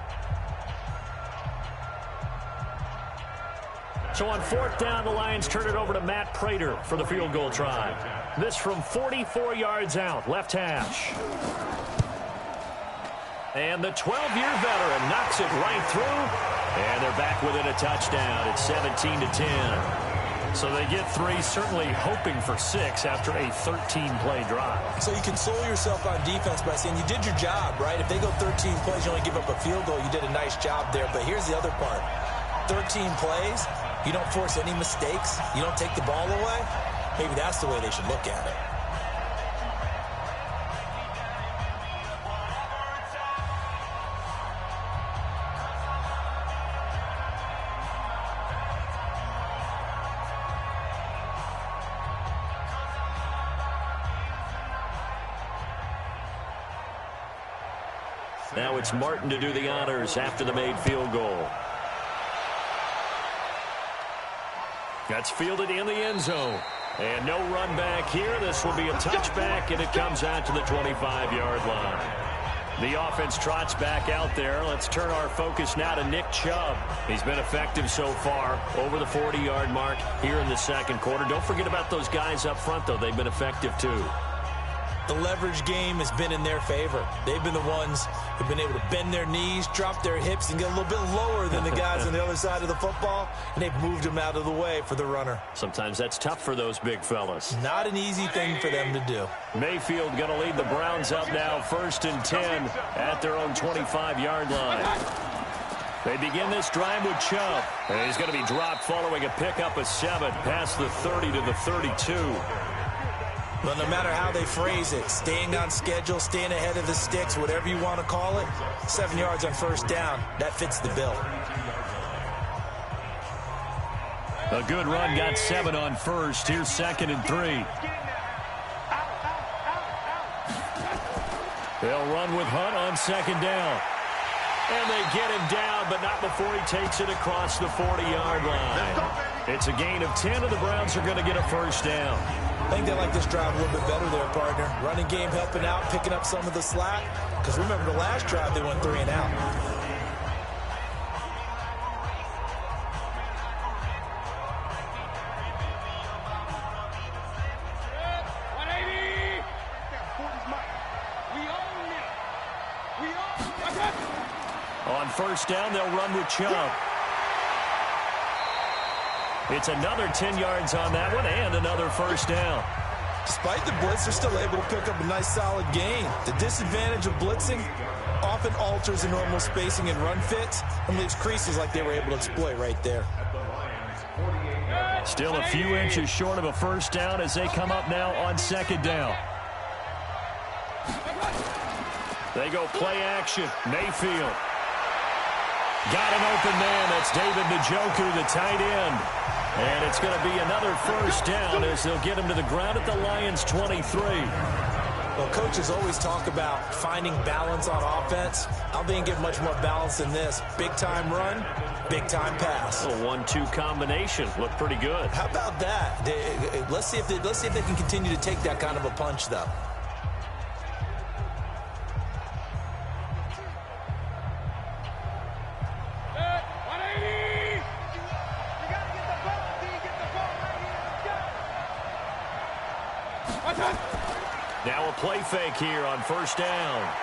So on 4th down, the Lions turn it over to Matt Prater for the field goal try. This from 44 yards out, left hash. And the 12-year veteran knocks it right through. And they're back within a touchdown. It's 17-10. So they get 3, certainly hoping for 6 after a 13-play drive. So you console yourself on defense by saying you did your job, right? If they go 13 plays, you only give up a field goal, you did a nice job there. But here's the other part. 13 plays, you don't force any mistakes, you don't take the ball away. Maybe that's the way they should look at it. Now it's Martin to do the honors after the made field goal. That's fielded in the end zone. And no run back here. This will be a touchback, and it comes out to the 25-yard line. The offense trots back out there. Let's turn our focus now to Nick Chubb. He's been effective so far, over the 40-yard mark here in the second quarter. Don't forget about those guys up front, though. They've been effective, too. The leverage game has been in their favor. They've been the ones who've been able to bend their knees, drop their hips, and get a little bit lower than the guys on the other side of the football, and they've moved them out of the way for the runner. Sometimes that's tough for those big fellas. Not an easy thing for them to do. Mayfield going to lead the Browns up now, 1st and 10 at their own 25-yard line. They begin this drive with Chubb, and he's going to be dropped following a pickup of 7 past the 30 to the 32. But no matter how they phrase it, staying on schedule, staying ahead of the sticks, whatever you want to call it, 7 yards on first down, that fits the bill. A good run, got 7 on first. Here's 2nd and 3. They'll run with Hunt on 2nd down. And they get him down, but not before he takes it across the 40-yard line. It's a gain of 10, and the Browns are going to get a first down. I think they like this drive a little bit better there, partner. Running game helping out, picking up some of the slack. Because remember, the last drive, they went 3 and out. first down. They'll run with Chubb. It's another 10 yards on that one and another first down. Despite the blitz, they're still able to pick up a nice solid gain. The disadvantage of blitzing often alters the normal spacing and run fits and leaves creases like they were able to exploit right there. Still a few inches short of a first down as they come up now on second down. They go play action. Mayfield. Got an open man. That's David Njoku, the tight end. And it's going to be another first down as they'll get him to the ground at the Lions' 23. Well, coaches always talk about finding balance on offense. I don't think you get much more balance than this. Big-time run, big-time pass. A 1-2 combination. Looked pretty good. How about that? Let's see if they can continue to take that kind of a punch, though. Now a play fake here on first down.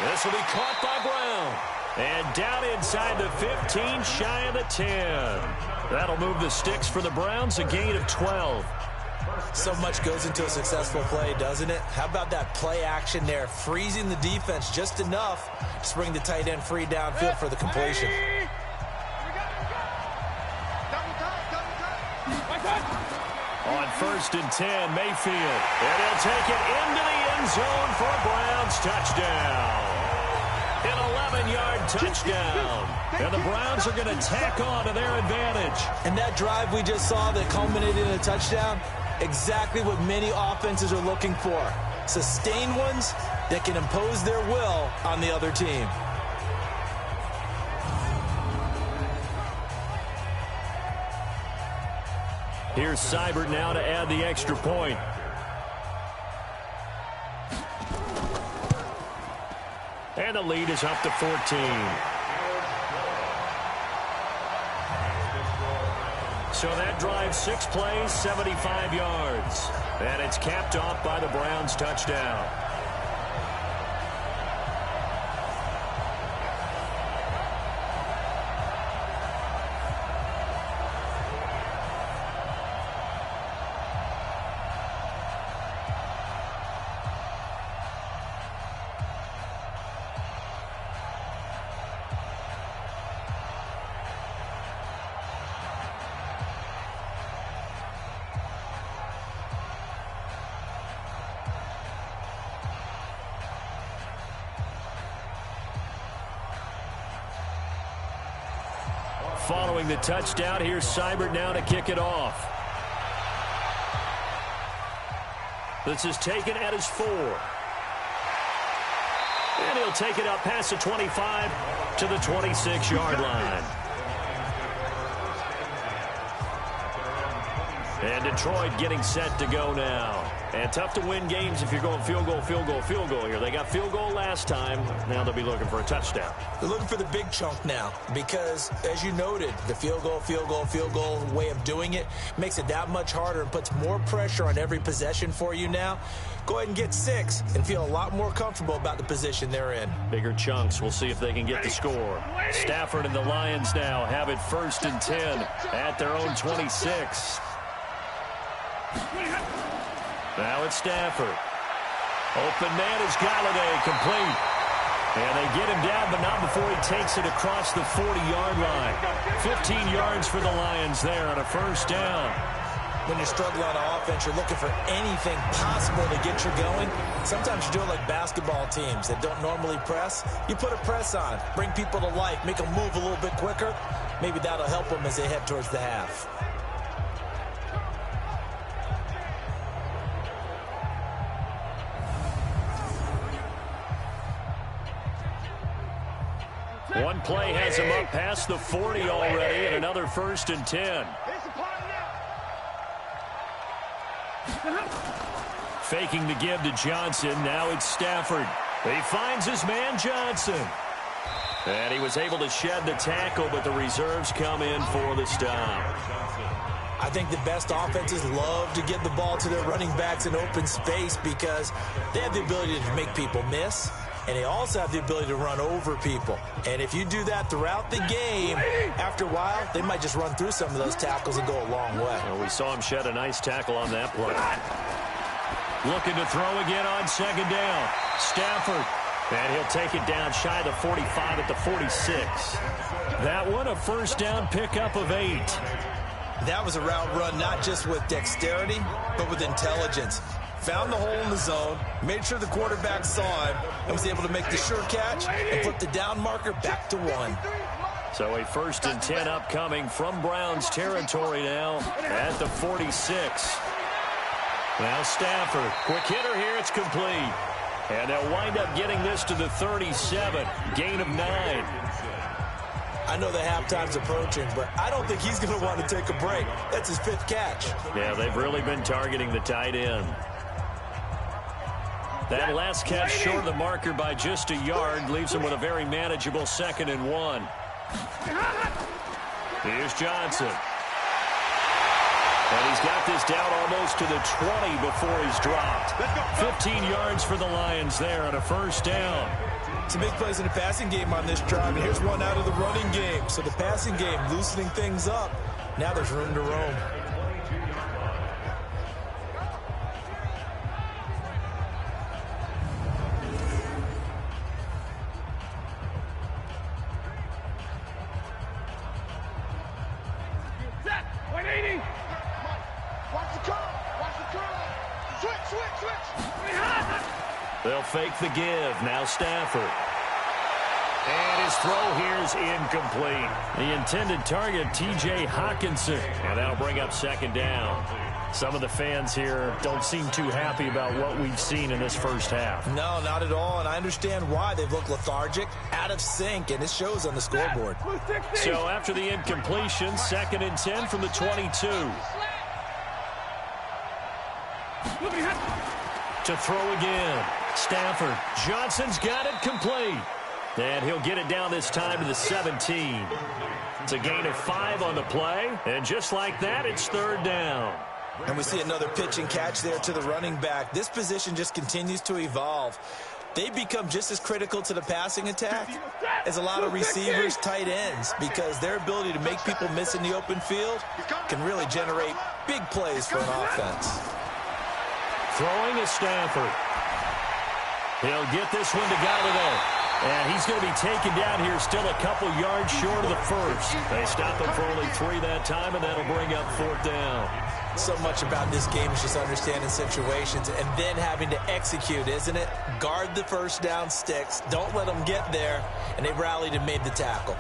This will be caught by Brown. And down inside the 15, shy of the 10. That'll move the sticks for the Browns, a gain of 12. So much goes into a successful play, doesn't it? How about that play action there, freezing the defense just enough to bring the tight end free downfield for the completion. On first and 10, Mayfield. And he'll take it into the end zone for a Browns touchdown. An 11-yard touchdown. And the Browns are going to tack on to their advantage. And that drive we just saw that culminated in a touchdown, exactly what many offenses are looking for. Sustained ones that can impose their will on the other team. Here's Seibert now to add the extra point. And the lead is up to 14. So that drive, 6 plays, 75 yards. And it's capped off by the Browns touchdown. Following the touchdown, here's Seibert now to kick it off. This is taken at his 4. And he'll take it up past the 25 to the 26-yard line. And Detroit getting set to go now. And tough to win games if you're going field goal, field goal, field goal here. They got field goal last time. Now they'll be looking for a touchdown. They're looking for the big chunk now because, as you noted, the field goal way of doing it makes it that much harder and puts more pressure on every possession for you now. Go ahead and get 6 and feel a lot more comfortable about the position they're in. Bigger chunks. We'll see if they can get the score. Stafford and the Lions now have it 1st and 10 at their own 26. Now it's Stafford. Open man is Galladay, complete. And they get him down, but not before he takes it across the 40-yard line. 15 yards for the Lions there on a first down. When you're struggling on offense, you're looking for anything possible to get you going. Sometimes you do it like basketball teams that don't normally press. You put a press on, bring people to life, make them move a little bit quicker. Maybe that'll help them as they head towards the half. One play has him up past the 40 already, and another 1st and 10. Faking the give to Johnson. Now it's Stafford. He finds his man Johnson. And he was able to shed the tackle, but the reserves come in for the stop. I think the best offenses love to get the ball to their running backs in open space because they have the ability to make people miss. and they also have the ability to run over people. And if you do that throughout the game, after a while, they might just run through some of those tackles and go a long way. Well, we saw him shed a nice tackle on that play. Looking to throw again on second down. Stafford. And he'll take it down shy of the 45 at the 46. That one, a first down pickup of 8. That was a route run not just with dexterity, but with intelligence. Found the hole in the zone, made sure the quarterback saw him, and was able to make the sure catch and put the down marker back to 1. So a 1st and 10 upcoming from Browns territory now at the 46. Now Stafford, quick hitter here, it's complete. And they'll wind up getting this to the 37, gain of 9. I know the halftime's approaching, but I don't think he's going to want to take a break. That's his 5th catch. Yeah, they've really been targeting the tight end. That last catch short of the marker by just a yard leaves him with a very manageable 2nd and 1. Here's Johnson. And he's got this down almost to the 20 before he's dropped. 15 yards for the Lions there on a first down. Some big plays in the passing game on this drive, and here's one out of the running game. So the passing game loosening things up. Now there's room to roam. They'll fake the give. Now Stafford. And his throw here is incomplete. The intended target, T.J. Hawkinson. And that'll bring up 2nd down. Some of the fans here don't seem too happy about what we've seen in this first half. No, not at all, and I understand why. They've looked lethargic, out of sync, and it shows on the scoreboard. So after the incompletion, 2nd and 10 from the 22. To throw again. Stafford. Johnson's got it complete. And he'll get it down this time to the 17. It's a gain of 5 on the play. And just like that, it's 3rd down. And we see another pitch and catch there to the running back. This position just continues to evolve. They become just as critical to the passing attack as a lot of receivers, tight ends, because their ability to make people miss in the open field can really generate big plays for an offense. Throwing is Stafford. He'll get this one to Galladay. And he's going to be taken down here still a couple yards short of the first. They stop him for only 3 that time, and that'll bring up 4th down. So much about this game is just understanding situations and then having to execute, isn't it? Guard the first down sticks. Don't let them get there. And they rallied and made the tackle.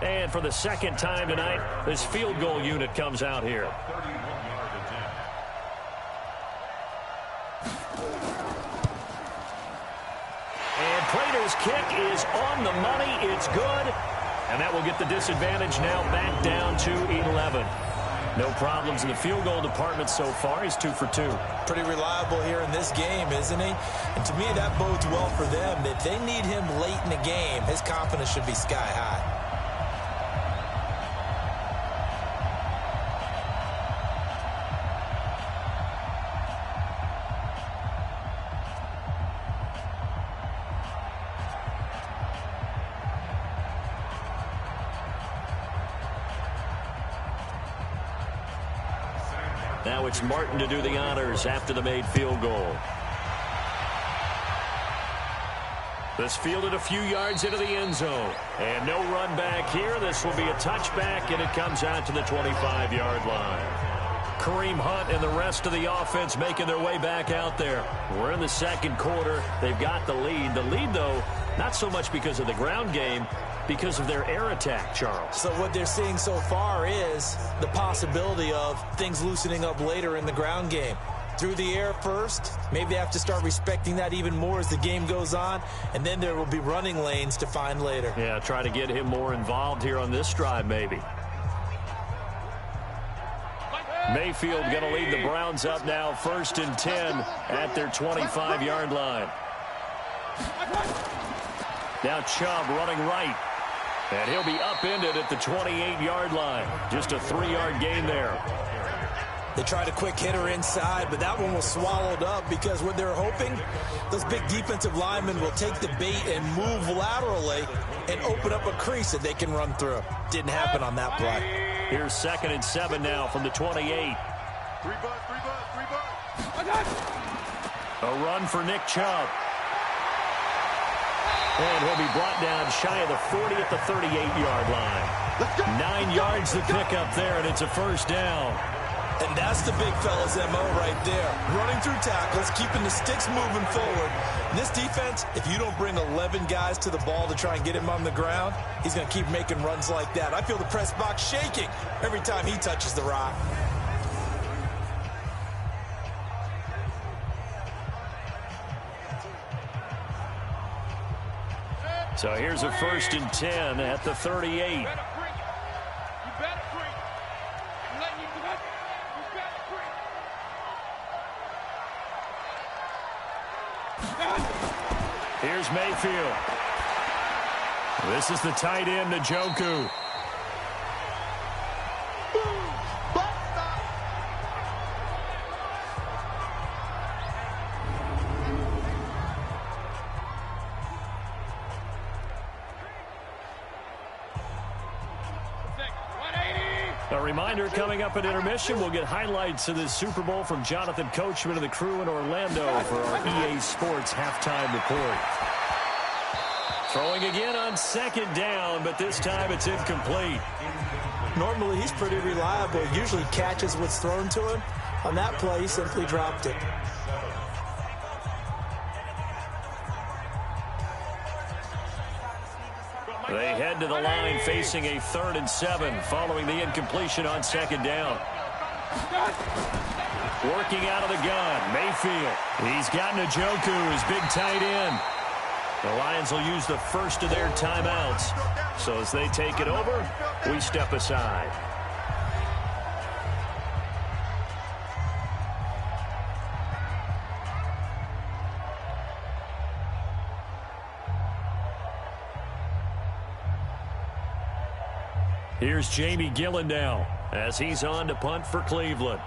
And for the 2nd time tonight, this field goal unit comes out here. And Prater's kick is on the money. It's good. And that will get the disadvantage now back down to 11. No problems in the field goal department so far. He's 2 for 2. Pretty reliable here in this game, isn't he? And to me, that bodes well for them. If they need him late in the game, his confidence should be sky high. Now it's Martin to do the honors after the made field goal. This fielded a few yards into the end zone. And no run back here. This will be a touchback, and it comes out to the 25-yard line. Kareem Hunt and the rest of the offense making their way back out there. We're in the 2nd quarter. They've got the lead. The lead, though, not so much because of the ground game, because of their air attack, Charles. So what they're seeing so far is the possibility of things loosening up later in the ground game. Through the air first, maybe they have to start respecting that even more as the game goes on, and then there will be running lanes to find later. Yeah, try to get him more involved here on this drive maybe. Mayfield going to lead the Browns up now, 1st and 10 at their 25-yard line. Now Chubb running right. And he'll be upended at the 28-yard line. Just a 3-yard gain there. They tried a quick hitter inside, but that one was swallowed up because what they're hoping, those big defensive linemen will take the bait and move laterally and open up a crease that they can run through. Didn't happen on that play. Here's 2nd and 7 now from the 28. Three bud. A run for Nick Chubb. And he'll be brought down shy of the 40 at the 38-yard line. 9 yards to pick up there, and it's a first down. And that's the big fella's MO right there. Running through tackles, keeping the sticks moving forward. In this defense, if you don't bring 11 guys to the ball to try and get him on the ground, he's going to keep making runs like that. I feel the press box shaking every time he touches the rock. So here's a 1st and 10 at the 38. Here's Mayfield. This is the tight end, Njoku. A reminder, coming up at intermission, we'll get highlights of this Super Bowl from Jonathan Coachman and the crew in Orlando for our EA Sports halftime report. Throwing again on 2nd down, but this time it's incomplete. Normally, he's pretty reliable. He usually catches what's thrown to him. On that play, he simply dropped it. They head to the line facing a 3rd and 7 following the incompletion on 2nd down. Working out of the gun, Mayfield. He's got Njoku, his big tight end. The Lions will use the first of their timeouts. So as they take it over, we step aside. Here's Jamie Gillen now as he's on to punt for Cleveland.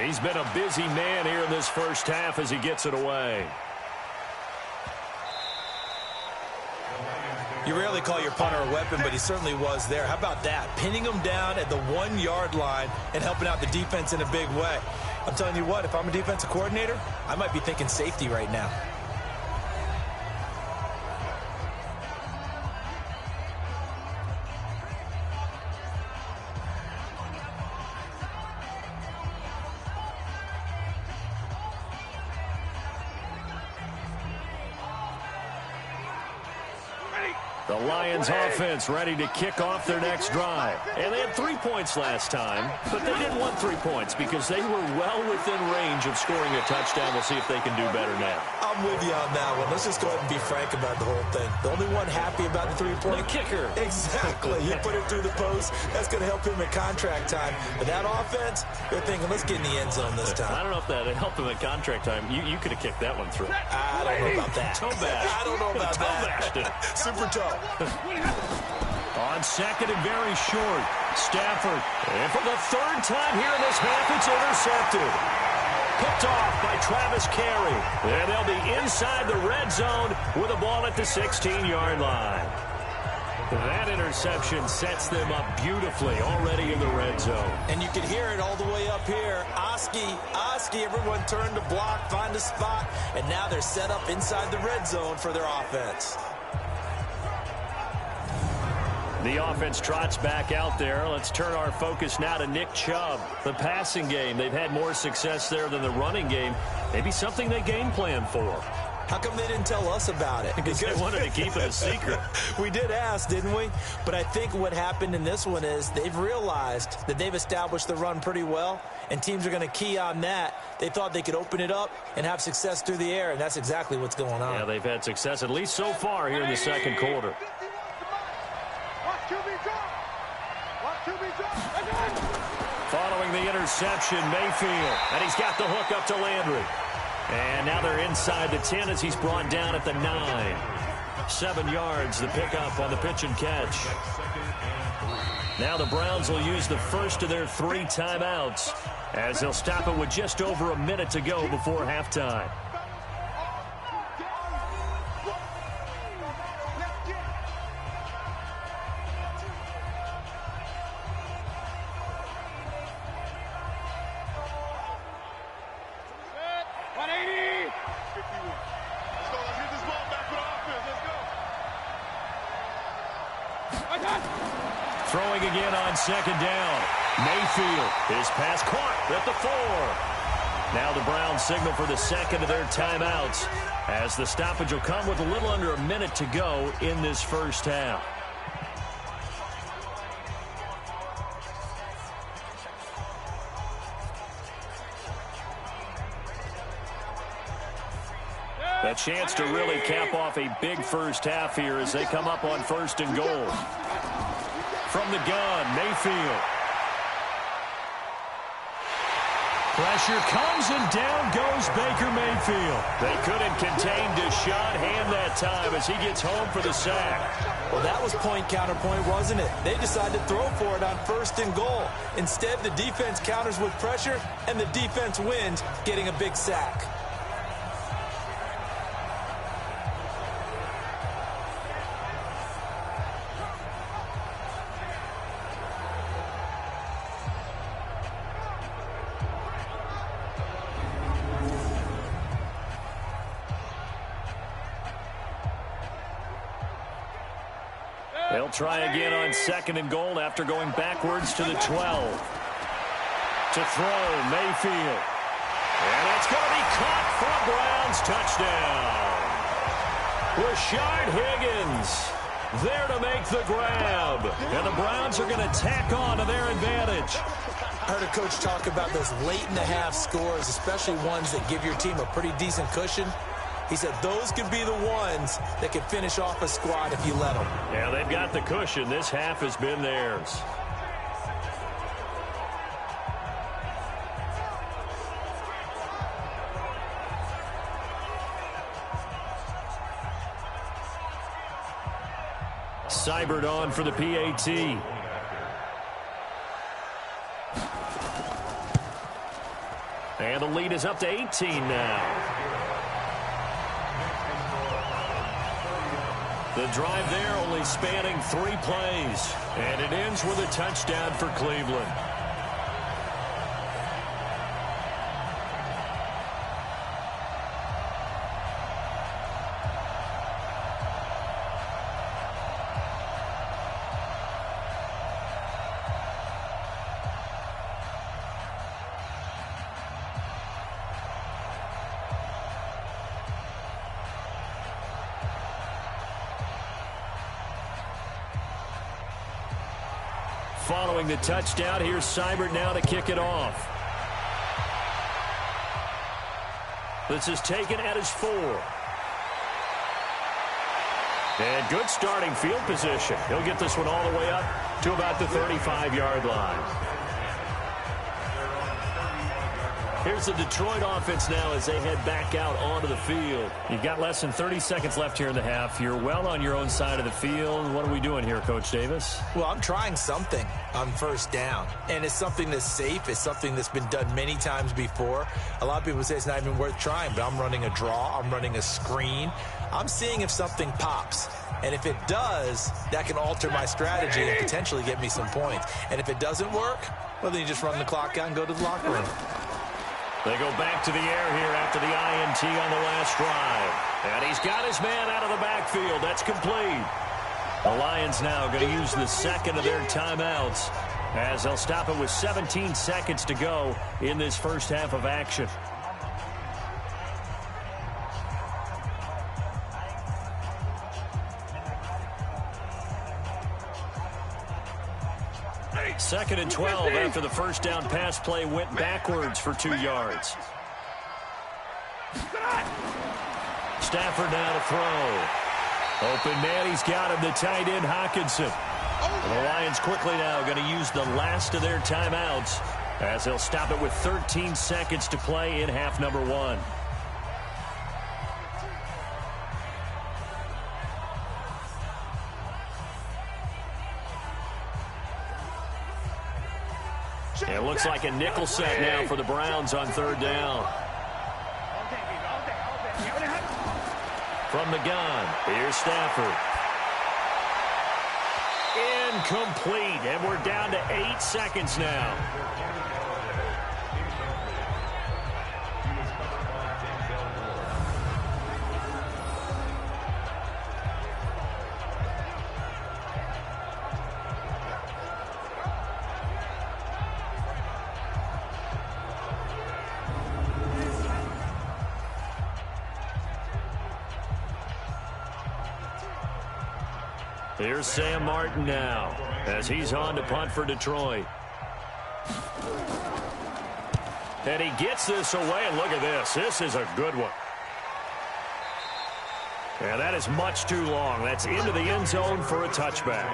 He's been a busy man here in this first half as he gets it away. You rarely call your punter a weapon, but he certainly was there. How about that? Pinning him down at the 1-yard line and helping out the defense in a big way. I'm telling you what, if I'm a defensive coordinator, I might be thinking safety right now. The Lions offense ready to kick off their next drive. And they had 3 points last time, but they didn't want 3 points because they were well within range of scoring a touchdown. We'll see if they can do better now. I'm with you on that one. Let's just go ahead and be frank about the whole thing. The only one happy about the 3-point. The kicker. Exactly. You put it through the post. That's going to help him at contract time. But that offense, they're thinking, let's get in the end zone this time. I don't know if that helped him at contract time. You could have kicked that one through. I don't know about that. Toe bash. I don't know about that. Super toe. On 2nd and very short, Stafford. And for the 3rd time here in this half, it's intercepted. Picked off by Travis Carey. And they'll be inside the red zone with a ball at the 16-yard line. That interception sets them up beautifully already in the red zone. And you can hear it all the way up here. Oski, everyone turned to block, find a spot, and now they're set up inside the red zone for their offense. The offense trots back out there. Let's turn our focus now to Nick Chubb. The passing game, they've had more success there than the running game. Maybe something they game plan for. How come they didn't tell us about it? Because they wanted to keep it a secret. We did ask, didn't we? But I think what happened in this one is they've realized that they've established the run pretty well, and teams are going to key on that. They thought they could open it up and have success through the air, and that's exactly what's going on. Yeah, they've had success, at least so far, here in the second quarter. QB Following the interception, Mayfield, and he's got the hook up to Landry. And now they're inside the 10 as he's brought down at the 9. 7 yards, the pickup on the pitch and catch. Now the Browns will use the first of their 3 timeouts as they'll stop it with just over a minute to go before halftime. Throwing again on second down. Mayfield, his pass caught at the 4. Now the Browns signal for the second of their timeouts as the stoppage will come with a little under a minute to go in this first half. A chance to really cap off a big first half here as they come up on 1st and goal. From the gun, Mayfield. Pressure comes and down goes Baker Mayfield. They couldn't contain Deshaun Hand that time as he gets home for the sack. Well, that was point counterpoint, wasn't it? They decided to throw for it on 1st and goal. Instead, the defense counters with pressure, and the defense wins, getting a big sack. They'll try again on 2nd and goal after going backwards to the 12. To throw, Mayfield. And it's going to be caught for a Browns touchdown. Rashard Higgins there to make the grab. And the Browns are going to tack on to their advantage. I heard a coach talk about those late-in-the-half scores, especially ones that give your team a pretty decent cushion. He said those could be the ones that could finish off a squad if you let them. Yeah, they've got the cushion. This half has been theirs. Seibert on for the PAT. And the lead is up to 18 now. The drive there only spanning 3 plays. And it ends with a touchdown for Cleveland. Following the touchdown, here's Seibert now to kick it off. This is taken at his 4. And good starting field position. He'll get this one all the way up to about the 35-yard line. Here's the Detroit offense now as they head back out onto the field. You've got less than 30 seconds left here in the half. You're well on your own side of the field. What are we doing here, Coach Davis? Well, I'm trying something on 1st down. And it's something that's safe. It's something that's been done many times before. A lot of people say it's not even worth trying, but I'm running a draw. I'm running a screen. I'm seeing if something pops. And if it does, that can alter my strategy and potentially get me some points. And if it doesn't work, well, then you just run the clock out and go to the locker room. They go back to the air here after the INT on the last drive. And he's got his man out of the backfield. That's complete. The Lions now going to use the second of their timeouts as they'll stop it with 17 seconds to go in this first half of action. Second and 12 after the first down pass play went backwards for 2 yards. Stafford now to throw. Open man, he's got him, the tight end Hawkinson. And the Lions quickly now going to use the last of their timeouts as they'll stop it with 13 seconds to play in half number 1. looks like a nickel set now for the Browns on third down. From the gun, here's Stafford. Incomplete, and we're down to 8 seconds now. Here's Sam Martin now as he's on to punt for Detroit. And he gets this away, and look at this. This is a good one. And that is much too long. That's into the end zone for a touchback.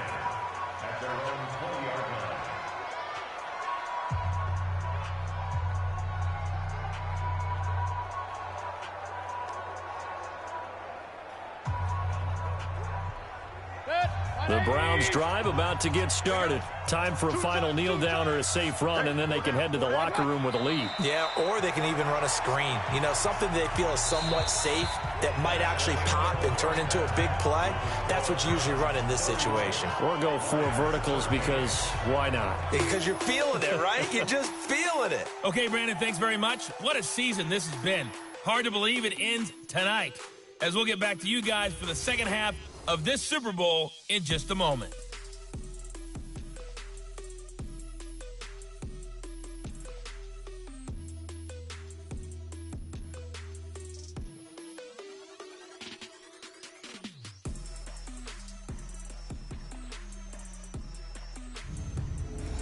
The Browns drive about to get started. Time for a final kneel down or a safe run, and then they can head to the locker room with a lead. Yeah, or they can even run a screen. You know, something they feel is somewhat safe that might actually pop and turn into a big play. That's what you usually run in this situation. Or go 4 verticals because why not? Because you're feeling it, right? You're just feeling it. Okay, Brandon, thanks very much. What a season this has been. Hard to believe it ends tonight, as we'll get back to you guys for the second half of this Super Bowl in just a moment.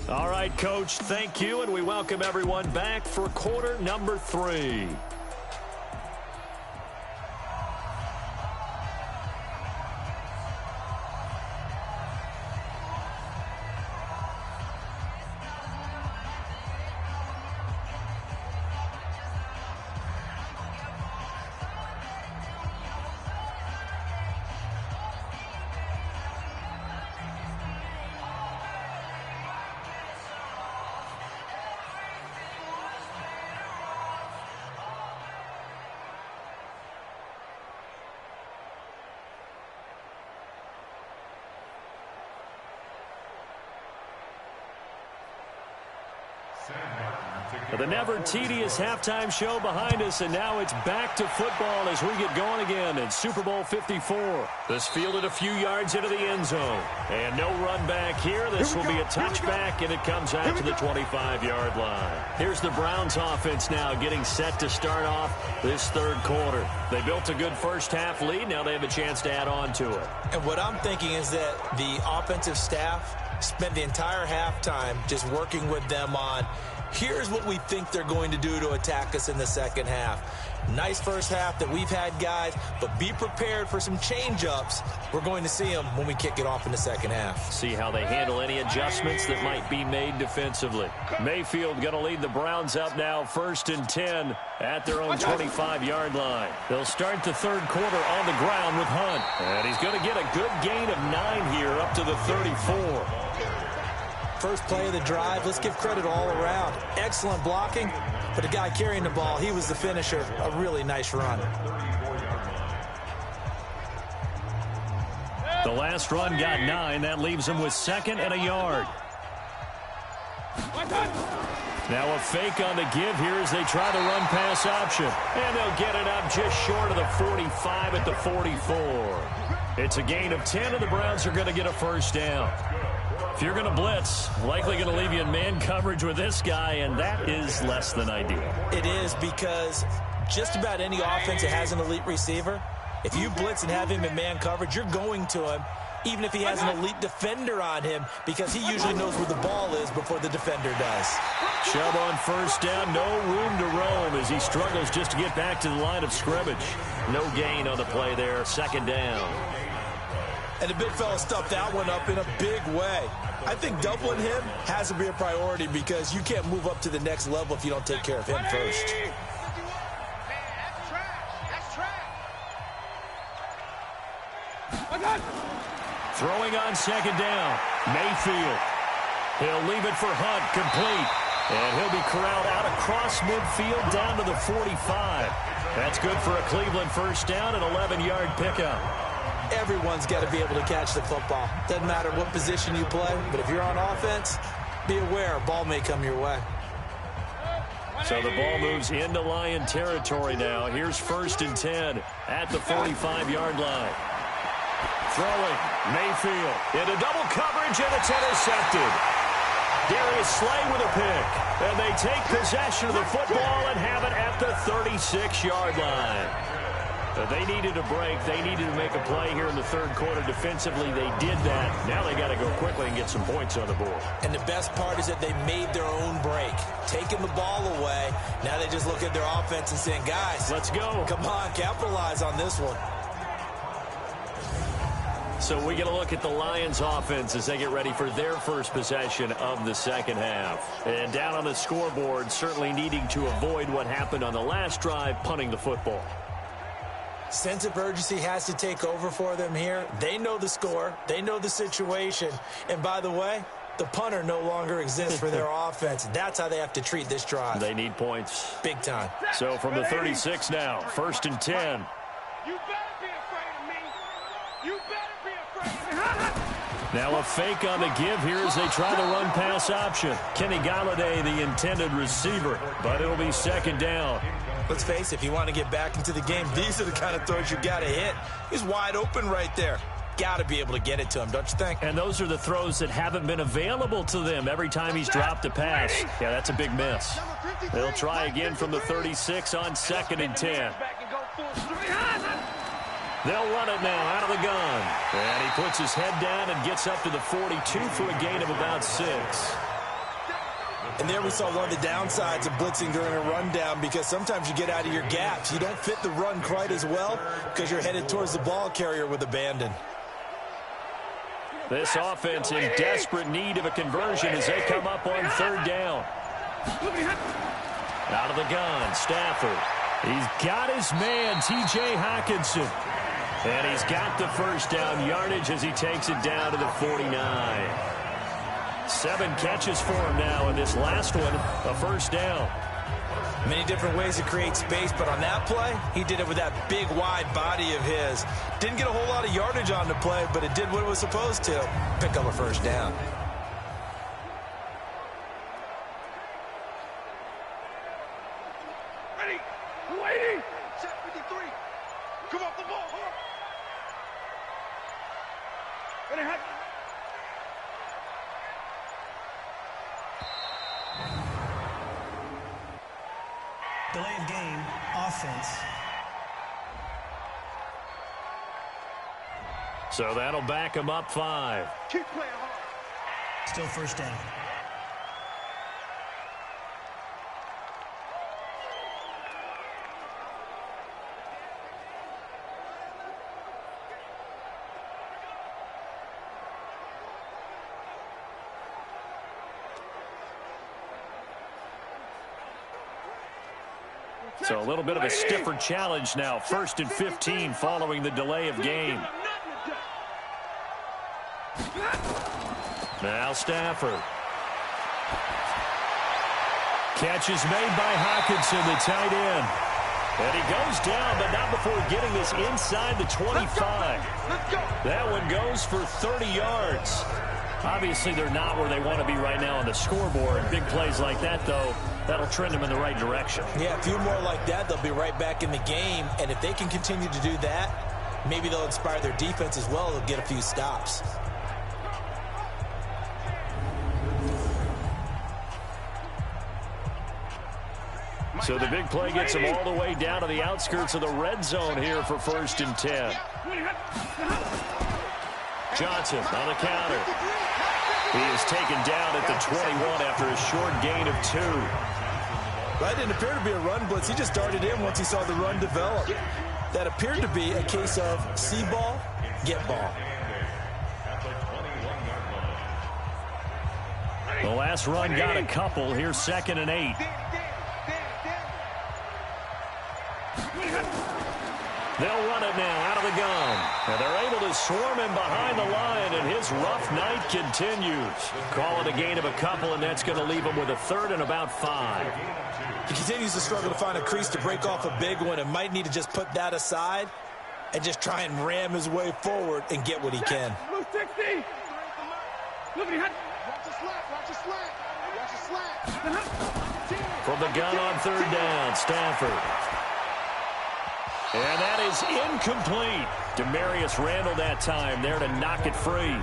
All right, Coach, thank you, and we welcome everyone back for quarter number 3. The never tedious halftime show behind us, and now it's back to football as we get going again in Super Bowl 54. This fielded a few yards into the end zone. And no run back here. This will be a touchback, and it comes out to the 25-yard line. Here's the Browns offense now getting set to start off this third quarter. They built a good first half lead. Now they have a chance to add on to it. And what I'm thinking is that the offensive staff spent the entire halftime just working with them on, here's what we think they're going to do to attack us in the second half. Nice first half that we've had, guys, but be prepared for some change-ups. We're going to see them when we kick it off in the second half. See how they handle any adjustments that might be made defensively. Mayfield going to lead the Browns up now, 1st and 10 at their own 25-yard line. They'll start the third quarter on the ground with Hunt. And he's going to get a good gain of 9 here up to the 34. First play of the drive, let's give credit all around. Excellent blocking, but the guy carrying the ball, he was the finisher. A really nice run. The last run got 9. That leaves him with 2nd and a yard. Now a fake on the give here as they try the run pass option. And they'll get it up just short of the 45 at the 44. It's a gain of 10, and the Browns are going to get a first down. If you're going to blitz, likely going to leave you in man coverage with this guy, and that is less than ideal. It is, because just about any offense that has an elite receiver, if you blitz and have him in man coverage, you're going to him, even if he has an elite defender on him, because he usually knows where the ball is before the defender does. Chubb on first down, no room to roam as he struggles just to get back to the line of scrimmage. No gain on the play there, 2nd down. And the big fella stuffed that one up in a big way. I think doubling him has to be a priority, because you can't move up to the next level if you don't take care of him first. Throwing on 2nd down, Mayfield. He'll leave it for Hunt, complete. And he'll be corralled out across midfield down to the 45. That's good for a Cleveland first down, an 11-yard pickup. Everyone's got to be able to catch the football. Doesn't matter what position you play, but if you're on offense, be aware a ball may come your way. So the ball moves into Lion territory now. Here's 1st and 10 at the 45-yard line. Throwing, Mayfield into double coverage, and it's intercepted. Darius Slay with a pick. And they take possession of the football and have it at the 36-yard line. But they needed a break. They needed to make a play here in the third quarter. Defensively, they did that. Now they got to go quickly and get some points on the board. And the best part is that they made their own break. Taking the ball away. Now they just look at their offense and saying, guys, let's go. Come on, capitalize on this one. So we get a look at the Lions offense as they get ready for their first possession of the second half. And down on the scoreboard, certainly needing to avoid what happened on the last drive, punting the football. Sense of urgency has to take over for them here. They know the score. They know the situation. And by the way, the punter no longer exists for their offense. That's how they have to treat this drive. They need points. Big time. So from the 36 now, 1st and 10. You better be afraid of me. You better be afraid of me. Now a fake on the give here as they try the run-pass option. Kenny Galladay, the intended receiver, but it'll be 2nd down. Let's face it, if you want to get back into the game, these are the kind of throws you got to hit. He's wide open right there. Got to be able to get it to him, don't you think? And those are the throws that haven't been available to them every time he's dropped a pass. Yeah, that's a big miss. They'll try again from the 36 on 2nd and 10. They'll run it now out of the gun. And he puts his head down and gets up to the 42 for a gain of about 6. And there we saw one of the downsides of blitzing during a rundown, because sometimes you get out of your gaps. You don't fit the run quite as well because you're headed towards the ball carrier with abandon. This offense in desperate need of a conversion as they come up on 3rd down. Out of the gun, Stafford. He's got his man, T.J. Hockenson. And he's got the first down yardage as he takes it down to the 49. 7 catches for him now, and this last one, a first down. Many different ways to create space, but on that play, he did it with that big, wide body of his. Didn't get a whole lot of yardage on the play, but it did what it was supposed to. Pick up a first down. Ready? Waiting. Set 53. Come off the ball. Ready, hot. Delay of game, offense. So that'll back him up 5. Keep playing hard. Still first down. So a little bit of a stiffer challenge now. 1st and 15 following the delay of game. Now Stafford. Catch is made by Hockenson, the tight end. And he goes down, but not before getting this inside the 25. That one goes for 30 yards. Obviously, they're not where they want to be right now on the scoreboard. Big plays like that, though, that'll trend them in the right direction. Yeah, a few more like that, they'll be right back in the game. And if they can continue to do that, maybe they'll inspire their defense as well. They'll get a few stops. So the big play gets them all the way down to the outskirts of the red zone here for 1st and 10. Johnson on the counter. He is taken down at the 21 after a short gain of 2. That didn't appear to be a run blitz. He just darted in once he saw the run develop. That appeared to be a case of see ball, get ball. The last run got a couple. Here's 2nd and 8. They'll run it now out of the gun. And they're able to swarm him behind the line, and his rough night continues. Call it a gain of a couple, and that's going to leave him with a third and about 5. He continues to struggle to find a crease to break off a big one and might need to just put that aside and just try and ram his way forward and get what he can. Watch the slant. Watch the slant. Watch the slant. From the gun on third down, Stafford. And that is incomplete. Demarius Randall that time there to knock it free.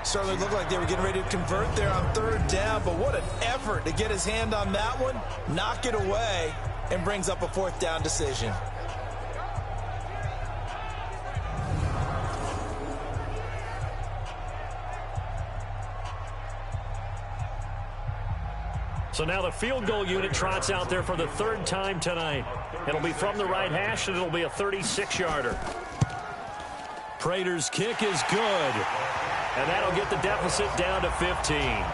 Certainly looked like they were getting ready to convert there on third down, but what an effort to get his hand on that one, knock it away, and brings up a fourth down decision. So now the field goal unit trots out there for the third time tonight. It'll be from the right hash, and it'll be a 36-yarder. Prater's kick is good, and that'll get the deficit down to 15.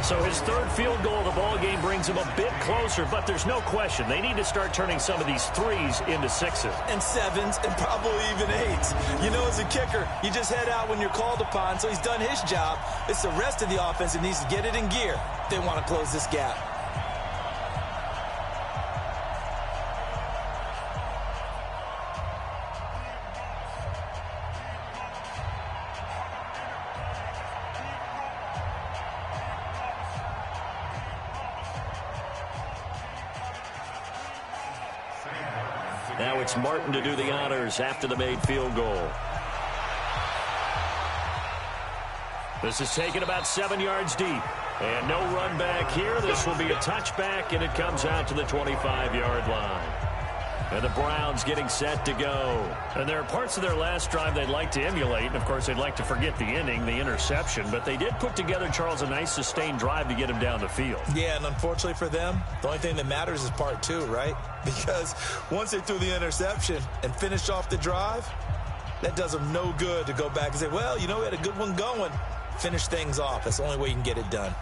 So his third field goal of the ball game brings him a bit closer, but there's no question they need to start turning some of these threes into sixes. And sevens, and probably even eights. You know, as a kicker, you just head out when you're called upon, so he's done his job. It's the rest of the offense that needs to get it in gear if they want to close this gap. Now it's Martin to do the honors after the made field goal. This is taken about 7 yards deep. And no run back here. This will be a touchback, and it comes out to the 25-yard line. And the Browns getting set to go. And there are parts of their last drive they'd like to emulate. And, of course, they'd like to forget the inning, the interception. But they did put together, Charles, a nice sustained drive to get him down the field. Yeah, and unfortunately for them, the only thing that matters is part 2, right? Because once they threw the interception and finished off the drive, that does them no good to go back and say, well, you know, we had a good one going. Finish things off. That's the only way you can get it done.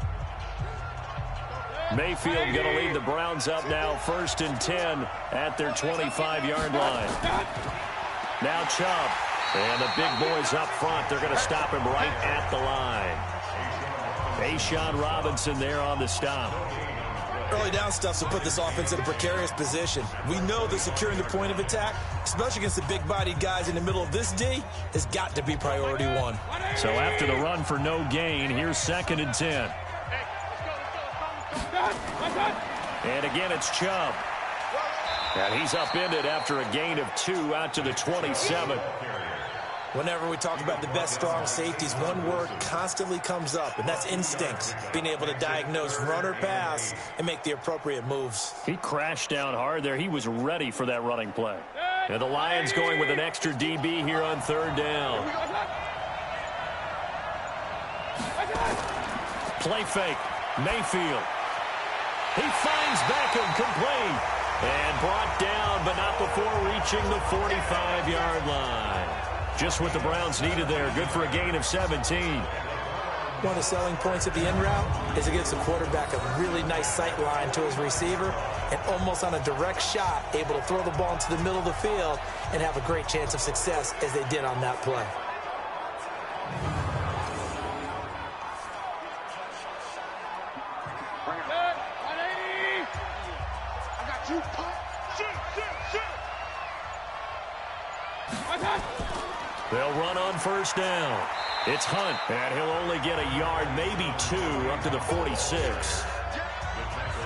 Mayfield going to lead the Browns up now, 1st and 10 at their 25-yard line. Now Chubb. And the big boys up front, they're going to stop him right at the line. A'Shawn Robinson there on the stop. Early down stuff to put this offense in a precarious position. We know that securing the point of attack, especially against the big-bodied guys in the middle of this D, has got to be priority 1. So after the run for no gain, here's 2nd and 10. And again, it's Chubb. And he's upended after a gain of 2 out to the 27. Whenever we talk about the best strong safeties, one word constantly comes up, and that's instinct. Being able to diagnose run or pass and make the appropriate moves. He crashed down hard there. He was ready for that running play. And the Lions going with an extra DB here on 3rd down. Play fake. Mayfield. He finds Beckham complete. And brought down, but not before reaching the 45-yard line. Just what the Browns needed there. Good for a gain of 17. One of the selling points of the in route is it gives the quarterback a really nice sight line to his receiver and almost on a direct shot able to throw the ball into the middle of the field and have a great chance of success as they did on that play. They'll run on 1st down. It's Hunt, and he'll only get a yard, maybe 2, up to the 46.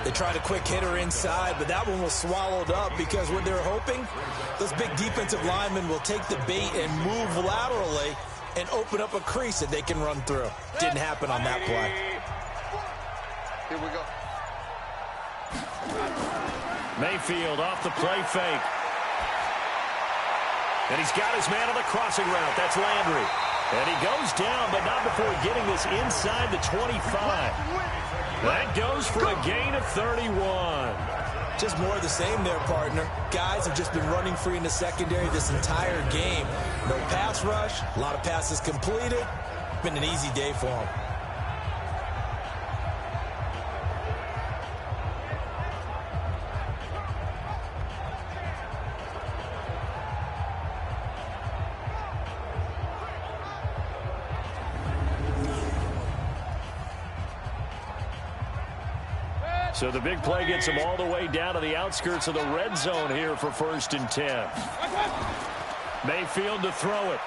They tried a quick hitter inside, but that one was swallowed up because what they're hoping, those big defensive linemen will take the bait and move laterally and open up a crease that they can run through. Didn't happen on that play. Here we go. Mayfield off the play fake. And he's got his man on the crossing route. That's Landry. And he goes down, but not before getting this inside the 25. That goes for a gain of 31. Just more of the same there, partner. Guys have just been running free in the secondary this entire game. No pass rush, a lot of passes completed. Been an easy day for them. So the big play gets them all the way down to the outskirts of the red zone here for 1st and 10. Mayfield to throw it.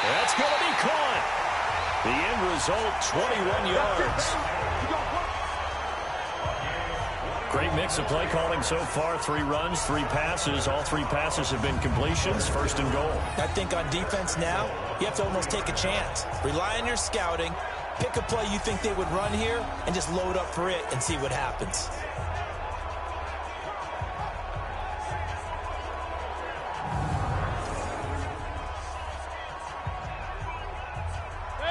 That's going to be caught. The end result, 21 yards. Great mix of play calling so far. 3 runs, 3 passes. All 3 passes have been completions. 1st and goal. I think on defense now, you have to almost take a chance. Rely on your scouting. Pick a play you think they would run here and just load up for it and see what happens.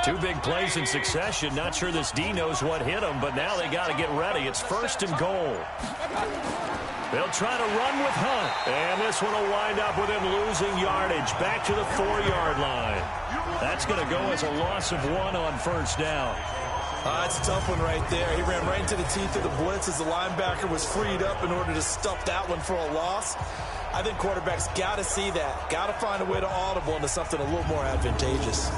Two big plays in succession. Not sure this D knows what hit him, but now they got to get ready. It's 1st and goal. They'll try to run with Hunt. And this one will wind up with him losing yardage. Back to the 4-yard line. That's going to go as a loss of 1 on 1st down. It's a tough one right there. He ran right into the teeth of the blitz as the linebacker was freed up in order to stuff that one for a loss. I think quarterbacks got to see that. Got to find a way to audible into something a little more advantageous.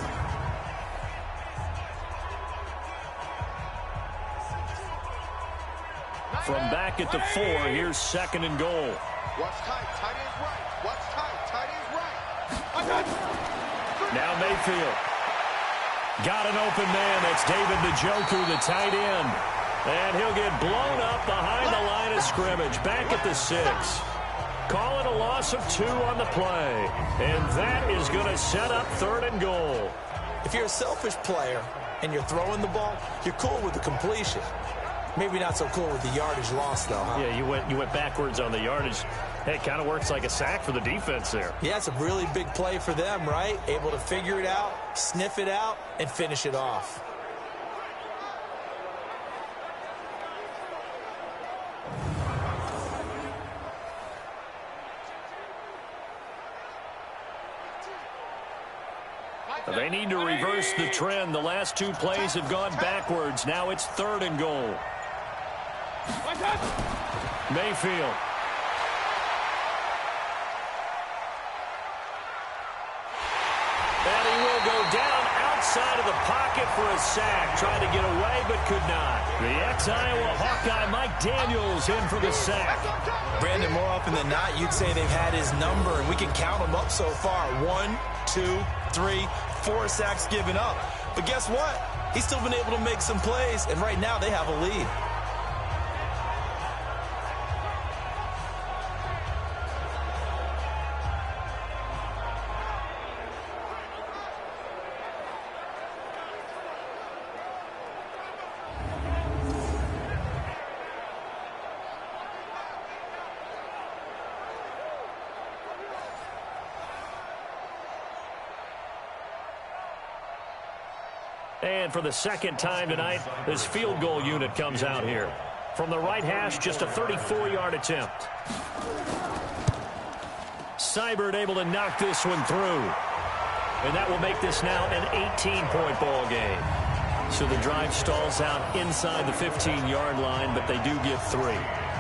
From back at the 4, here's 2nd and goal. Watch tight, tight ends right. Watch tight, tight ends right. Now Mayfield. Got an open man. That's David Njoku, the tight end. And he'll get blown up behind the line of scrimmage. Back at the 6. Call it a loss of 2 on the play. And that is going to set up 3rd and goal. If you're a selfish player and you're throwing the ball, you're cool with the completion. Maybe not so cool with the yardage loss, though, huh? Yeah, you went backwards on the yardage. Hey, it kind of works like a sack for the defense there. Yeah, it's a really big play for them, right? Able to figure it out, sniff it out, and finish it off. They need to reverse the trend. The last 2 plays have gone backwards. Now it's 3rd and goal. Mayfield. And he will go down outside of the pocket for a sack. Tried to get away, but could not. The ex-Iowa Hawkeye Mike Daniels in for the sack. Brandon, more often than not, you'd say they've had his number, and we can count them up so far. 1, 2, 3, 4 sacks given up. But guess what? He's still been able to make some plays, and right now they have a lead. And for the 2nd time tonight, this field goal unit comes out here. From the right hash, just a 34-yard attempt. Seibert able to knock this one through. And that will make this now an 18-point ball game. So the drive stalls out inside the 15-yard line, but they do get 3.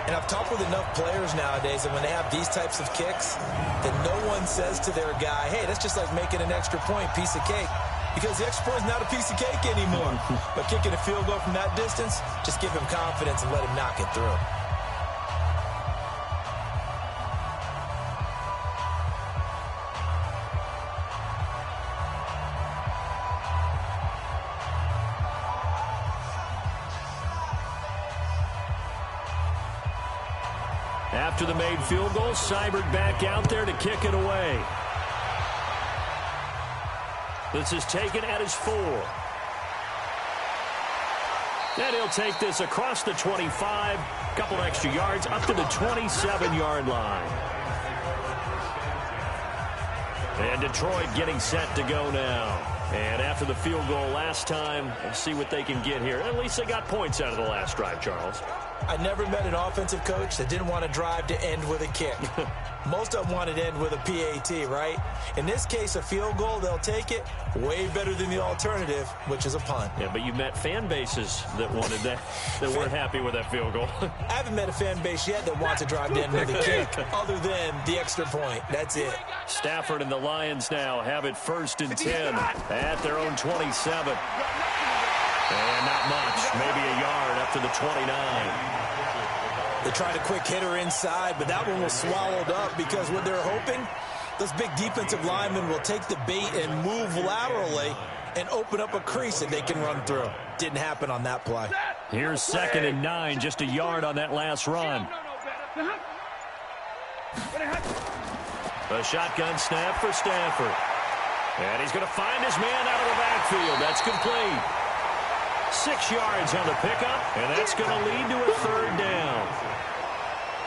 And I've talked with enough players nowadays that when they have these types of kicks, that no one says to their guy, hey, that's just like making an extra point, piece of cake. Because the extra point is not a piece of cake anymore. But kicking a field goal from that distance, just give him confidence and let him knock it through. After the made field goal, Seibert back out there to kick it away. This is taken at his 4. And he'll take this across the 25. Couple extra yards up to the 27-yard line. And Detroit getting set to go now. And after the field goal last time, let's see what they can get here. At least they got points out of the last drive, Charles. I never met an offensive coach that didn't want to drive to end with a kick. Most of them wanted to end with a PAT, right? In this case, a field goal, they'll take it. Way better than the alternative, which is a punt. Yeah, but you met fan bases that wanted that, that weren't happy with that field goal. I haven't met a fan base yet that wants to drive to end with a kick, other than the extra point. That's it. Stafford and the Lions now have it 1st and 10 at their own 27. And not much, maybe a yard. to the 29. They tried a quick hitter inside, but that one was swallowed up because what they're hoping, those big defensive linemen will take the bait and move laterally and open up a crease that they can run through. Didn't happen on that play. Here's 2nd and 9, just a yard on that last run. A shotgun snap for Stafford. And he's going to find his man out of the backfield. That's complete. 6 yards on the pickup, and that's going to lead to a 3rd down.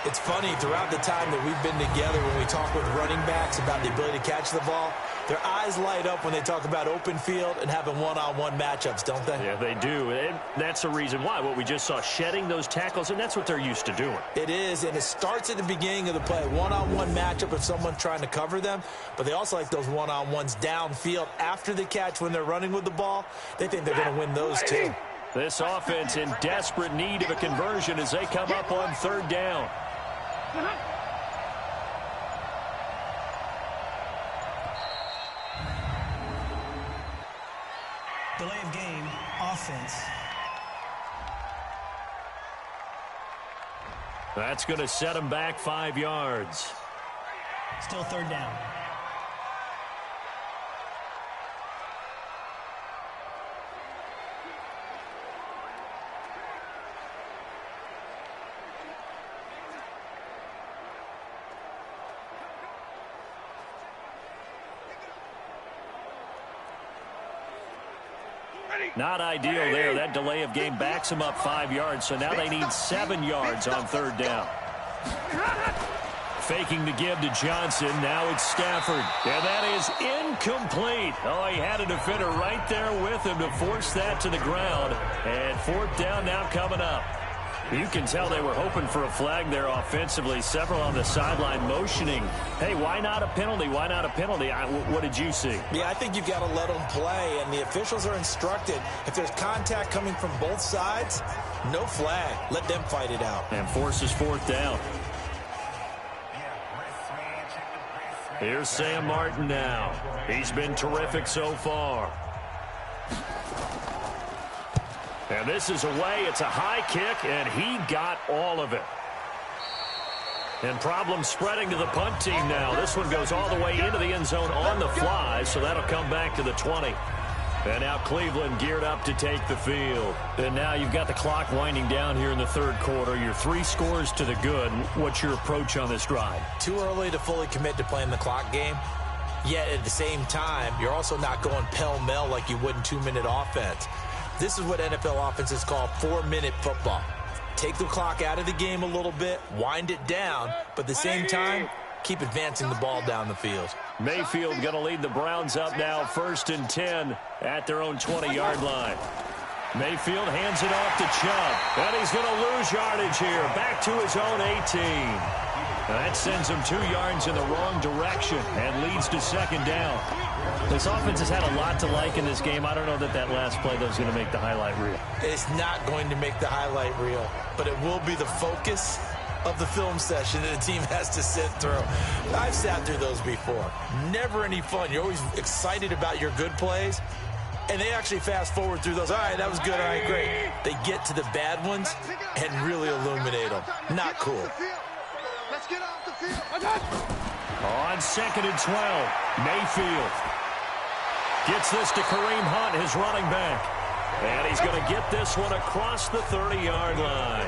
It's funny, throughout the time that we've been together, when we talk with running backs about the ability to catch the ball, their eyes light up when they talk about open field and having one-on-one matchups, don't they? Yeah, they do. And that's the reason why. What we just saw, shedding those tackles, and that's what they're used to doing. It is, and it starts at the beginning of the play. One-on-one matchup if someone's trying to cover them, but they also like those one-on-ones downfield after the catch when they're running with the ball. They think they're going to win those too. This offense in desperate need of a conversion as they come up on 3rd down. Delay of game, offense. That's going to set them back 5 yards. Still 3rd down. Not ideal there. That delay of game backs them up 5 yards, so now they need 7 yards on 3rd down. Faking the give to Johnson. Now it's Stafford. And that is incomplete. Oh, he had a defender right there with him to force that to the ground. And 4th down now coming up. You can tell they were hoping for a flag there offensively. Several on the sideline motioning. Hey, why not a penalty? Why not a penalty? What did you see? Yeah, I think you've got to let them play, and the officials are instructed. If there's contact coming from both sides, no flag. Let them fight it out. And forces 4th down. Here's Sam Martin now. He's been terrific so far. And this is away. It's a high kick, and he got all of it. And problems spreading to the punt team now. This one goes all the way into the end zone on the fly, so that'll come back to the 20. And now Cleveland geared up to take the field. And now you've got the clock winding down here in the 3rd quarter. You're 3 scores to the good. What's your approach on this drive? Too early to fully commit to playing the clock game. Yet at the same time, you're also not going pell-mell like you would in 2-minute offense. This is what NFL offenses call 4-minute football. Take the clock out of the game a little bit, wind it down, but at the same time, keep advancing the ball down the field. Mayfield going to lead the Browns up now 1st and 10 at their own 20-yard line. Mayfield hands it off to Chubb, and he's going to lose yardage here, back to his own 18. That sends him 2 yards in the wrong direction and leads to 2nd down. This offense has had a lot to like in this game. I don't know that last play, though, is going to make the highlight reel. It's not going to make the highlight reel, but it will be the focus of the film session that the team has to sit through. I've sat through those before. Never any fun. You're always excited about your good plays, and they actually fast forward through those. All right, that was good. All right, great. They get to the bad ones and really illuminate them. Not cool. Let's get off the field. On 2nd and 12, Mayfield gets this to Kareem Hunt, his running back. And he's going to get this one across the 30-yard line.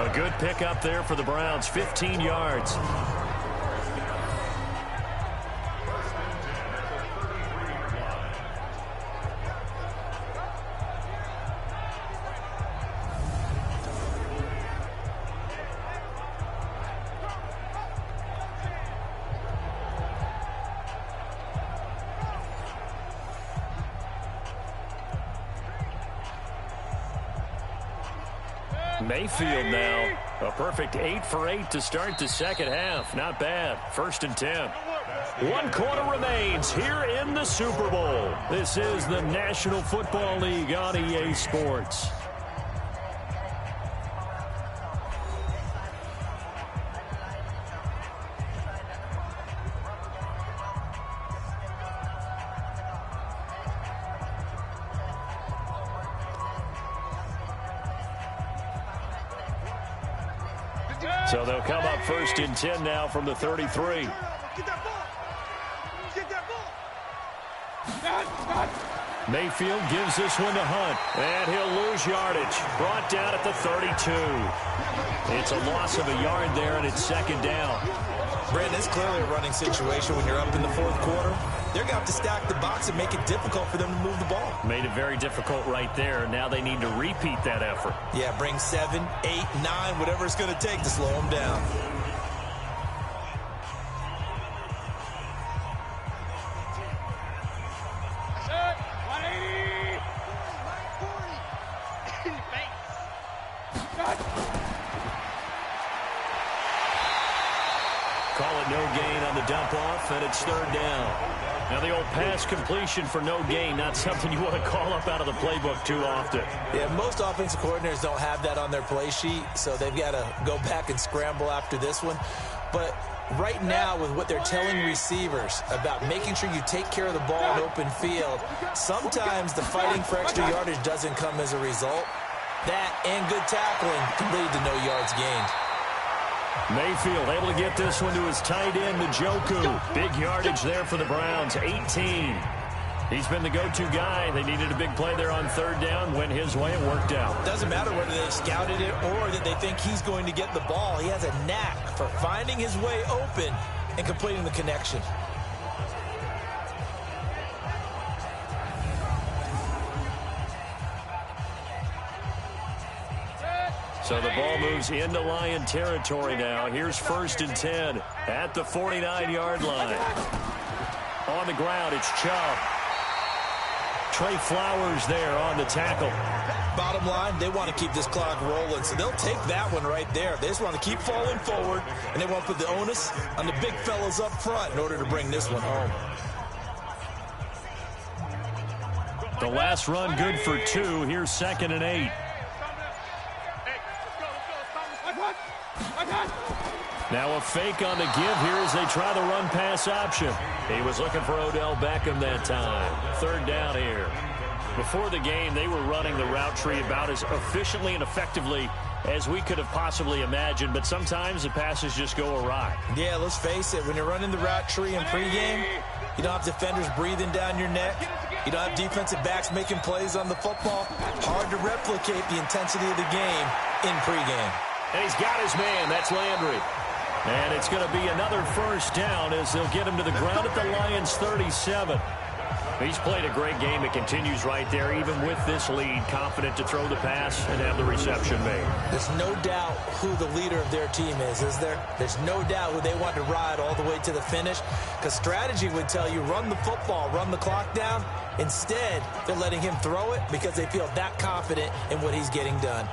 A good pickup there for the Browns, 15 yards. Mayfield now, a perfect 8 for 8 to start the 2nd half. Not bad. 1st and 10. 1 quarter remains here in the Super Bowl. This is the National Football League on EA Sports. So they'll come up 1st and 10 now from the 33. Get that ball. Get that ball. Mayfield gives this one to Hunt, and he'll lose yardage. Brought down at the 32. It's a loss of a yard there, and it's 2nd down. Brandon, it's clearly a running situation when you're up in the 4th quarter. They're going to have to stack the box and make it difficult for them to move the ball. Made it very difficult right there. Now they need to repeat that effort. Yeah, bring 7, 8, 9, whatever it's going to take to slow them down. Call it no gain on the dump off, and it's 3rd down. Now the old pass completion for no gain, not something you want to call up out of the playbook too often. Yeah, most offensive coordinators don't have that on their play sheet, so they've got to go back and scramble after this one. But right now, with what they're telling receivers about making sure you take care of the ball in open field, sometimes the fighting for extra yardage doesn't come as a result. That and good tackling can lead to no yards gained. Mayfield able to get this one to his tight end, Njoku. Big yardage there for the Browns, 18. He's been the go-to guy. They needed a big play there on 3rd down. Went his way. It worked out. Doesn't matter whether they've scouted it or that they think he's going to get the ball. He has a knack for finding his way open and completing the connection. So the ball moves into Lion territory now. Here's 1st and 10 at the 49-yard line. On the ground, it's Chubb. Trey Flowers there on the tackle. Bottom line, they want to keep this clock rolling, so they'll take that one right there. They just want to keep falling forward, and they want to put the onus on the big fellas up front in order to bring this one home. The last run good for 2. Here's 2nd and 8. Now a fake on the give here as they try the run-pass option. He was looking for Odell Beckham that time. 3rd down here. Before the game, they were running the route tree about as efficiently and effectively as we could have possibly imagined, but sometimes the passes just go awry. Yeah, let's face it, when you're running the route tree in pregame, you don't have defenders breathing down your neck. You don't have defensive backs making plays on the football. Hard to replicate the intensity of the game in pregame. And he's got his man. That's Landry. And it's going to be another 1st down as they'll get him to the ground at the Lions' 37. He's played a great game. It continues right there, even with this lead. Confident to throw the pass and have the reception made. There's no doubt who the leader of their team is there? There's no doubt who they want to ride all the way to the finish. Because strategy would tell you, run the football, run the clock down. Instead, they're letting him throw it because they feel that confident in what he's getting done.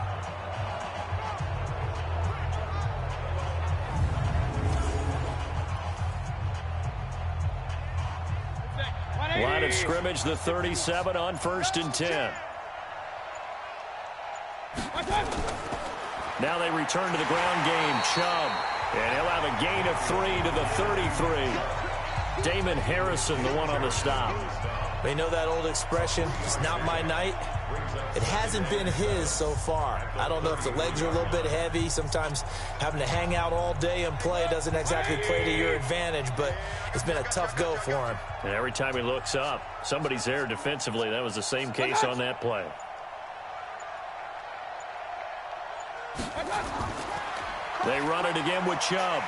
Line of scrimmage, the 37 on 1st and 10. Now they return to the ground game. Chubb. And he'll have a gain of 3 to the 33. Damon Harrison, the one on the stop. They know that old expression, it's not my night. It hasn't been his so far. I don't know if the legs are a little bit heavy. Sometimes having to hang out all day and play doesn't exactly play to your advantage, but it's been a tough go for him. And every time he looks up, somebody's there defensively. That was the same case on that play. They run it again with Chubb.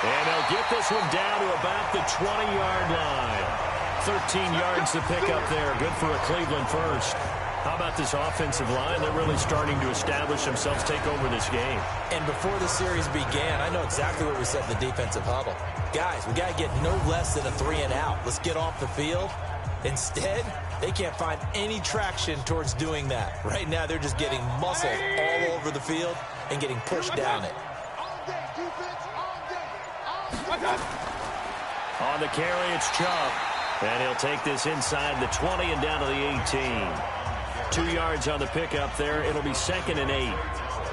And they'll get this one down to about the 20-yard line. 13 yards to pick up there. Good for a Cleveland first. How about this offensive line? They're really starting to establish themselves, take over this game. And before the series began, I know exactly what we said in the defensive huddle. Guys, we got to get no less than a 3-and-out. Let's get off the field. Instead, they can't find any traction towards doing that. Right now, they're just getting muscled all over the field and getting pushed down it. On the carry, it's Chubb. And he'll take this inside the 20 and down to the 18. 2 yards on the pickup there. It'll be 2nd and 8.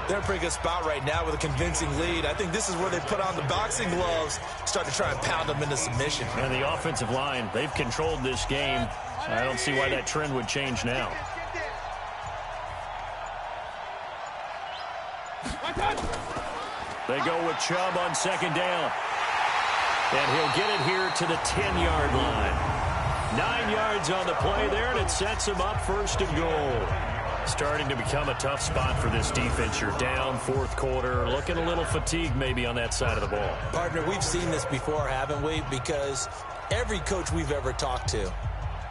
They're in a pretty good spot right now with a convincing lead. I think this is where they put on the boxing gloves, start to try and pound them into submission. And the offensive line, they've controlled this game. I don't see why that trend would change now. They go with Chubb on second down. And he'll get it here to the 10-yard line. 9 yards on the play there, and it sets him up first and goal. Starting to become a tough spot for this defense. You're down fourth quarter, looking a little fatigued maybe on that side of the ball. Partner, we've seen this before, haven't we? Because every coach we've ever talked to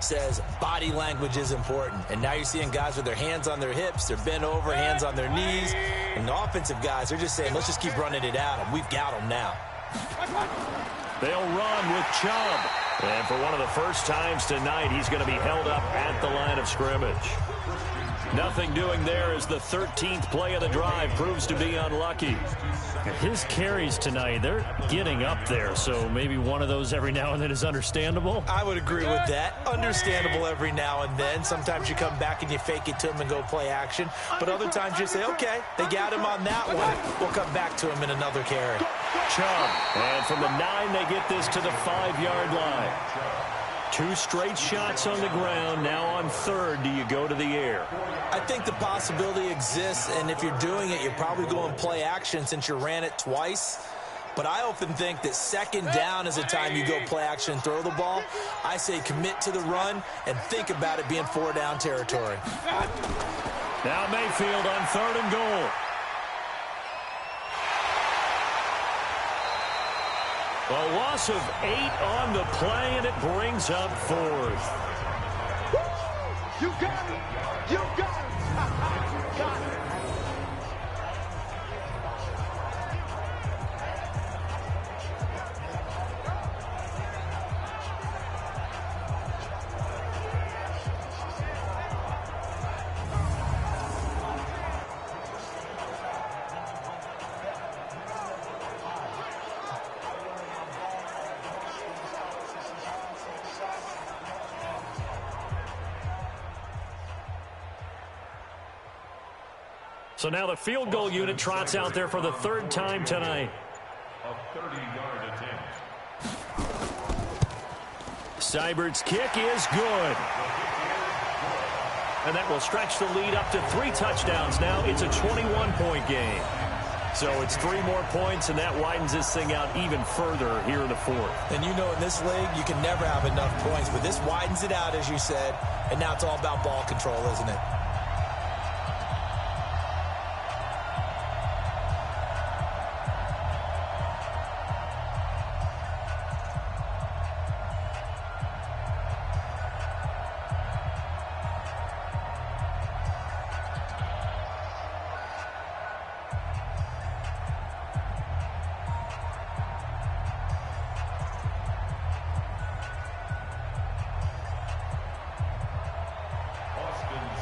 says body language is important. And now you're seeing guys with their hands on their hips, they're bent over, hands on their knees. And the offensive guys, they're just saying, let's just keep running it at them. We've got them now. They'll run with Chubb. And for one of the first times tonight, he's going to be held up at the line of scrimmage. Nothing doing there as the 13th play of the drive proves to be unlucky. His carries tonight, they're getting up there, so maybe one of those every now and then is understandable. I would agree with that. Understandable every now and then. Sometimes you come back and you fake it to him and go play action. But other times you say, okay, they got him on that one. We'll come back to him in another carry. Chubb. And from the 9, they get this to the 5-yard line. 2 straight shots on the ground. Now on third, do you go to the air? I think the possibility exists, and if you're doing it, you're probably going play action since you ran it twice. But I often think that second down is a time you go play action and throw the ball. I say commit to the run and think about it being 4-down territory. Now Mayfield on third and goal. A loss of 8 on the play, and it brings up fourth. You got it! You got it! You got it! So now the field goal unit trots out there for the 3rd time tonight. A 30-yard attempt. Seibert's kick is good. And that will stretch the lead up to 3 touchdowns now. It's a 21-point game. So it's 3 more points, and that widens this thing out even further here in the 4th. And you know in this league, you can never have enough points. But this widens it out, as you said. And now it's all about ball control, isn't it?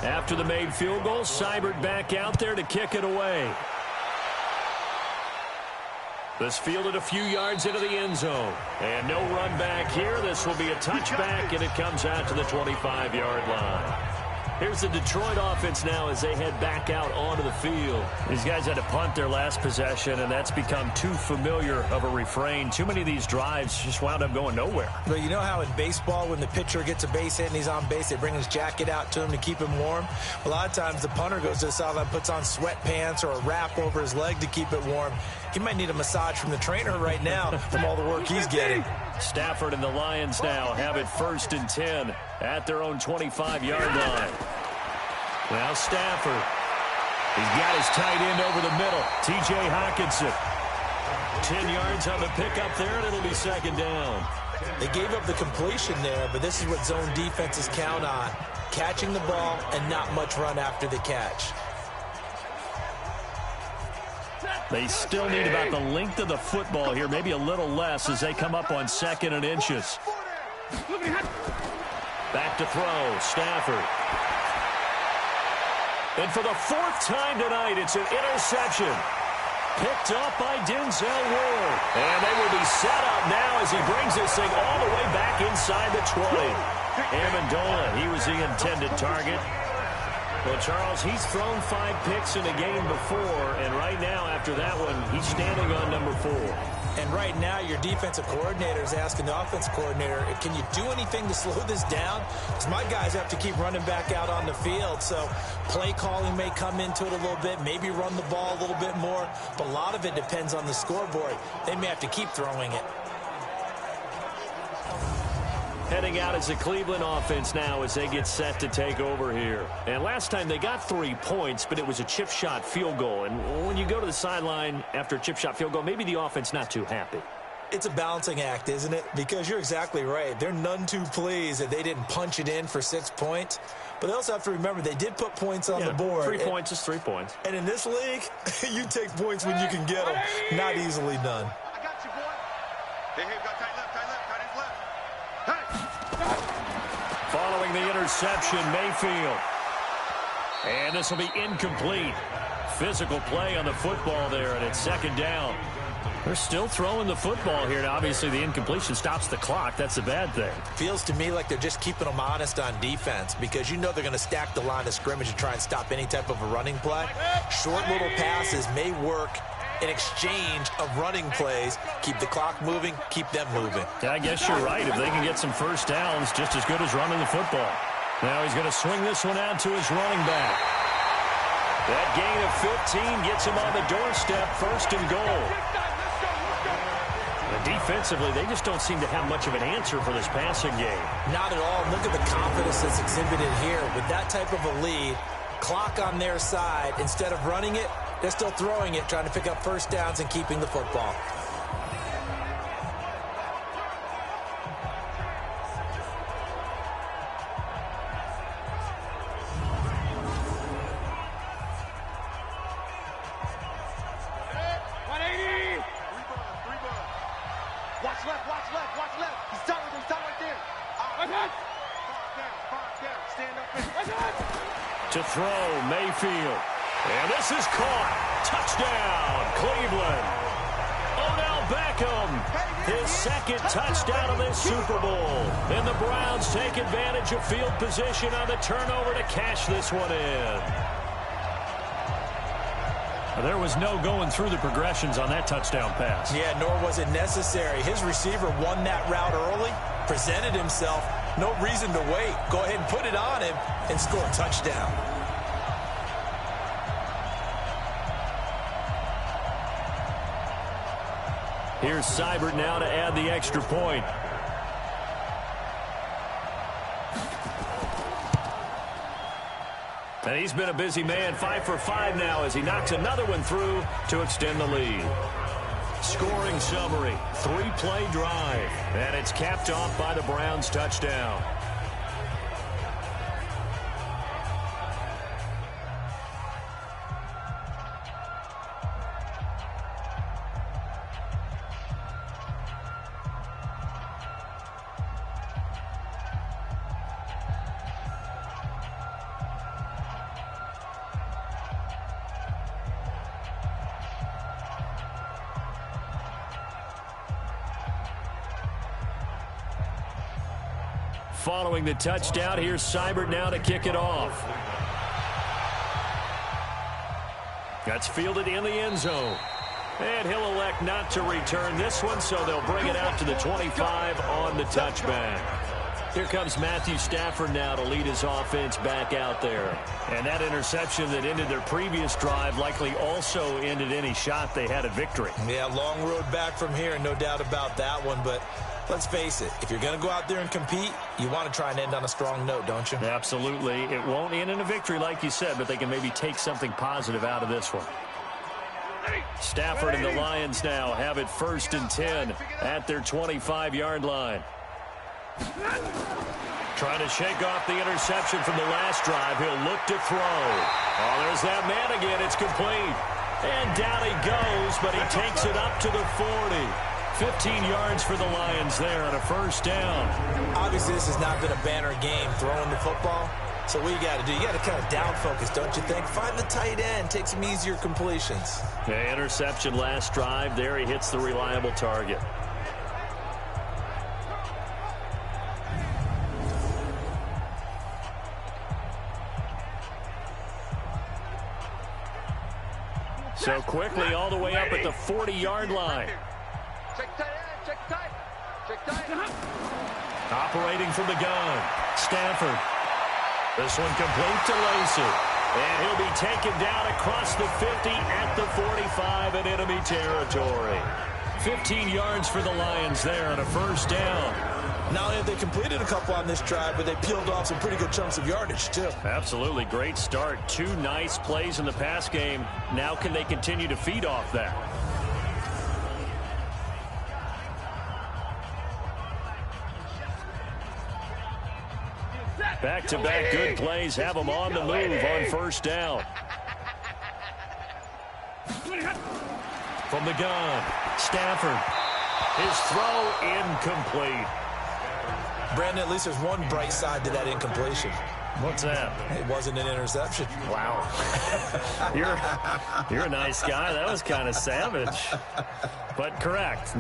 After the made field goal, Seibert back out there to kick it away. This fielded a few yards into the end zone. And no run back here. This will be a touchback, and it comes out to the 25-yard line. Here's the Detroit offense now as they head back out onto the field. These guys had to punt their last possession, and that's become too familiar of a refrain. Too many of these drives just wound up going nowhere. But you know how in baseball, when the pitcher gets a base hit and he's on base, they bring his jacket out to him to keep him warm? A lot of times the punter goes to the sideline, puts on sweatpants or a wrap over his leg to keep it warm. He might need a massage from the trainer right now from all the work he's getting. Stafford and the Lions now have it 1st and 10 at their own 25-yard line. Now Stafford. He's got his tight end over the middle, T.J. Hockenson. 10 yards on the pickup there, and it'll be 2nd down. They gave up the completion there, but this is what zone defenses count on. Catching the ball and not much run after the catch. They still need about the length of the football here, maybe a little less as they come up on 2nd and inches. Back to throw, Stafford. And for the 4th time tonight, it's an interception. Picked up by Denzel Ward. And they will be set up now as he brings this thing all the way back inside the 20. Amendola, he was the intended target. Well, Charles, he's thrown 5 picks in a game before, and right now, after that one, he's standing on number 4. And right now, your defensive coordinator is asking the offensive coordinator, can you do anything to slow this down? Because my guys have to keep running back out on the field. So play calling may come into it a little bit, maybe run the ball a little bit more. But a lot of it depends on the scoreboard. They may have to keep throwing it. Heading out is the Cleveland offense now as they get set to take over here. And last time they got 3 points, but it was a chip shot field goal. And when you go to the sideline after a chip shot field goal, maybe the offense not too happy. It's a balancing act, isn't it? Because you're exactly right. They're none too pleased that they didn't punch it in for 6 points. But they also have to remember they did put points on the board. 3 points is 3 points. And in this league, you take points when you can get them. Not easily done. I got you, boy. Hey, got tight left, tight his left. Following the interception, Mayfield. And this will be incomplete. Physical play on the football there, and it's second down. They're still throwing the football here. Now, obviously, the incompletion stops the clock. That's a bad thing. Feels to me like they're just keeping them honest on defense because you know they're going to stack the line of scrimmage and try and stop any type of a running play. Short little passes may work in exchange of running plays. Keep the clock moving, keep them moving. Yeah, I guess you're right. If they can get some first downs, just as good as running the football. Now he's going to swing this one out to his running back. That gain of 15 gets him on the doorstep, first and goal. And defensively, they just don't seem to have much of an answer for this passing game. Not at all. Look at the confidence that's exhibited here. With that type of a lead, clock on their side, instead of running it, they're still throwing it, trying to pick up first downs and keeping the football. Watch left. He's done right there. Stand up. To throw, Mayfield. And this is caught. Touchdown, Cleveland. Odell Beckham, his second touchdown of this Super Bowl. And the Browns take advantage of field position on the turnover to cash this one in. There was no going through the progressions on that touchdown pass. Yeah, nor was it necessary. His receiver won that route early, presented himself. No reason to wait. Go ahead and put it on him and score a touchdown. Here's Seibert now to add the extra point. And he's been a busy man, 5 for 5 now as he knocks another one through to extend the lead. Scoring summary, 3-play drive, and it's capped off by the Browns' touchdown. Following the touchdown, here's Seibert now to kick it off. That's fielded in the end zone. And he'll elect not to return this one, so they'll bring it out to the 25 on the touchback. Here comes Matthew Stafford now to lead his offense back out there. And that interception that ended their previous drive likely also ended any shot they had at victory. Yeah, long road back from here, no doubt about that one, but let's face it, if you're going to go out there and compete, you want to try and end on a strong note, don't you? Absolutely. It won't end in a victory like you said, but they can maybe take something positive out of this one. Stafford and the Lions now have it 1st and 10 at their 25-yard line. Trying to shake off the interception from the last drive. He'll look to throw. Oh, there's that man again. It's complete. And down he goes, but he takes it up to the 40. 15 yards for the Lions there on a first down. Obviously, this has not been a banner game throwing the football. So what you got to do, you got to kind of down focus, don't you think? Find the tight end, take some easier completions. Okay, interception last drive. There he hits the reliable target. So quickly all the way up at the 40-yard line. Operating from the gun, Stafford. This one complete to Lacey. And he'll be taken down across the 50 at the 45 in enemy territory. 15 yards for the Lions there on a first down. Not only have they completed a couple on this drive, but they peeled off some pretty good chunks of yardage, too. Absolutely great start. 2 nice plays in the pass game. Now can they continue to feed off that? Back-to-back good plays have them on the move on first down. From the gun, Stafford. His throw incomplete. Brandon, at least there's one bright side to that incompletion. What's that? It wasn't an interception. Wow. You're a nice guy. That was kind of savage. But correct.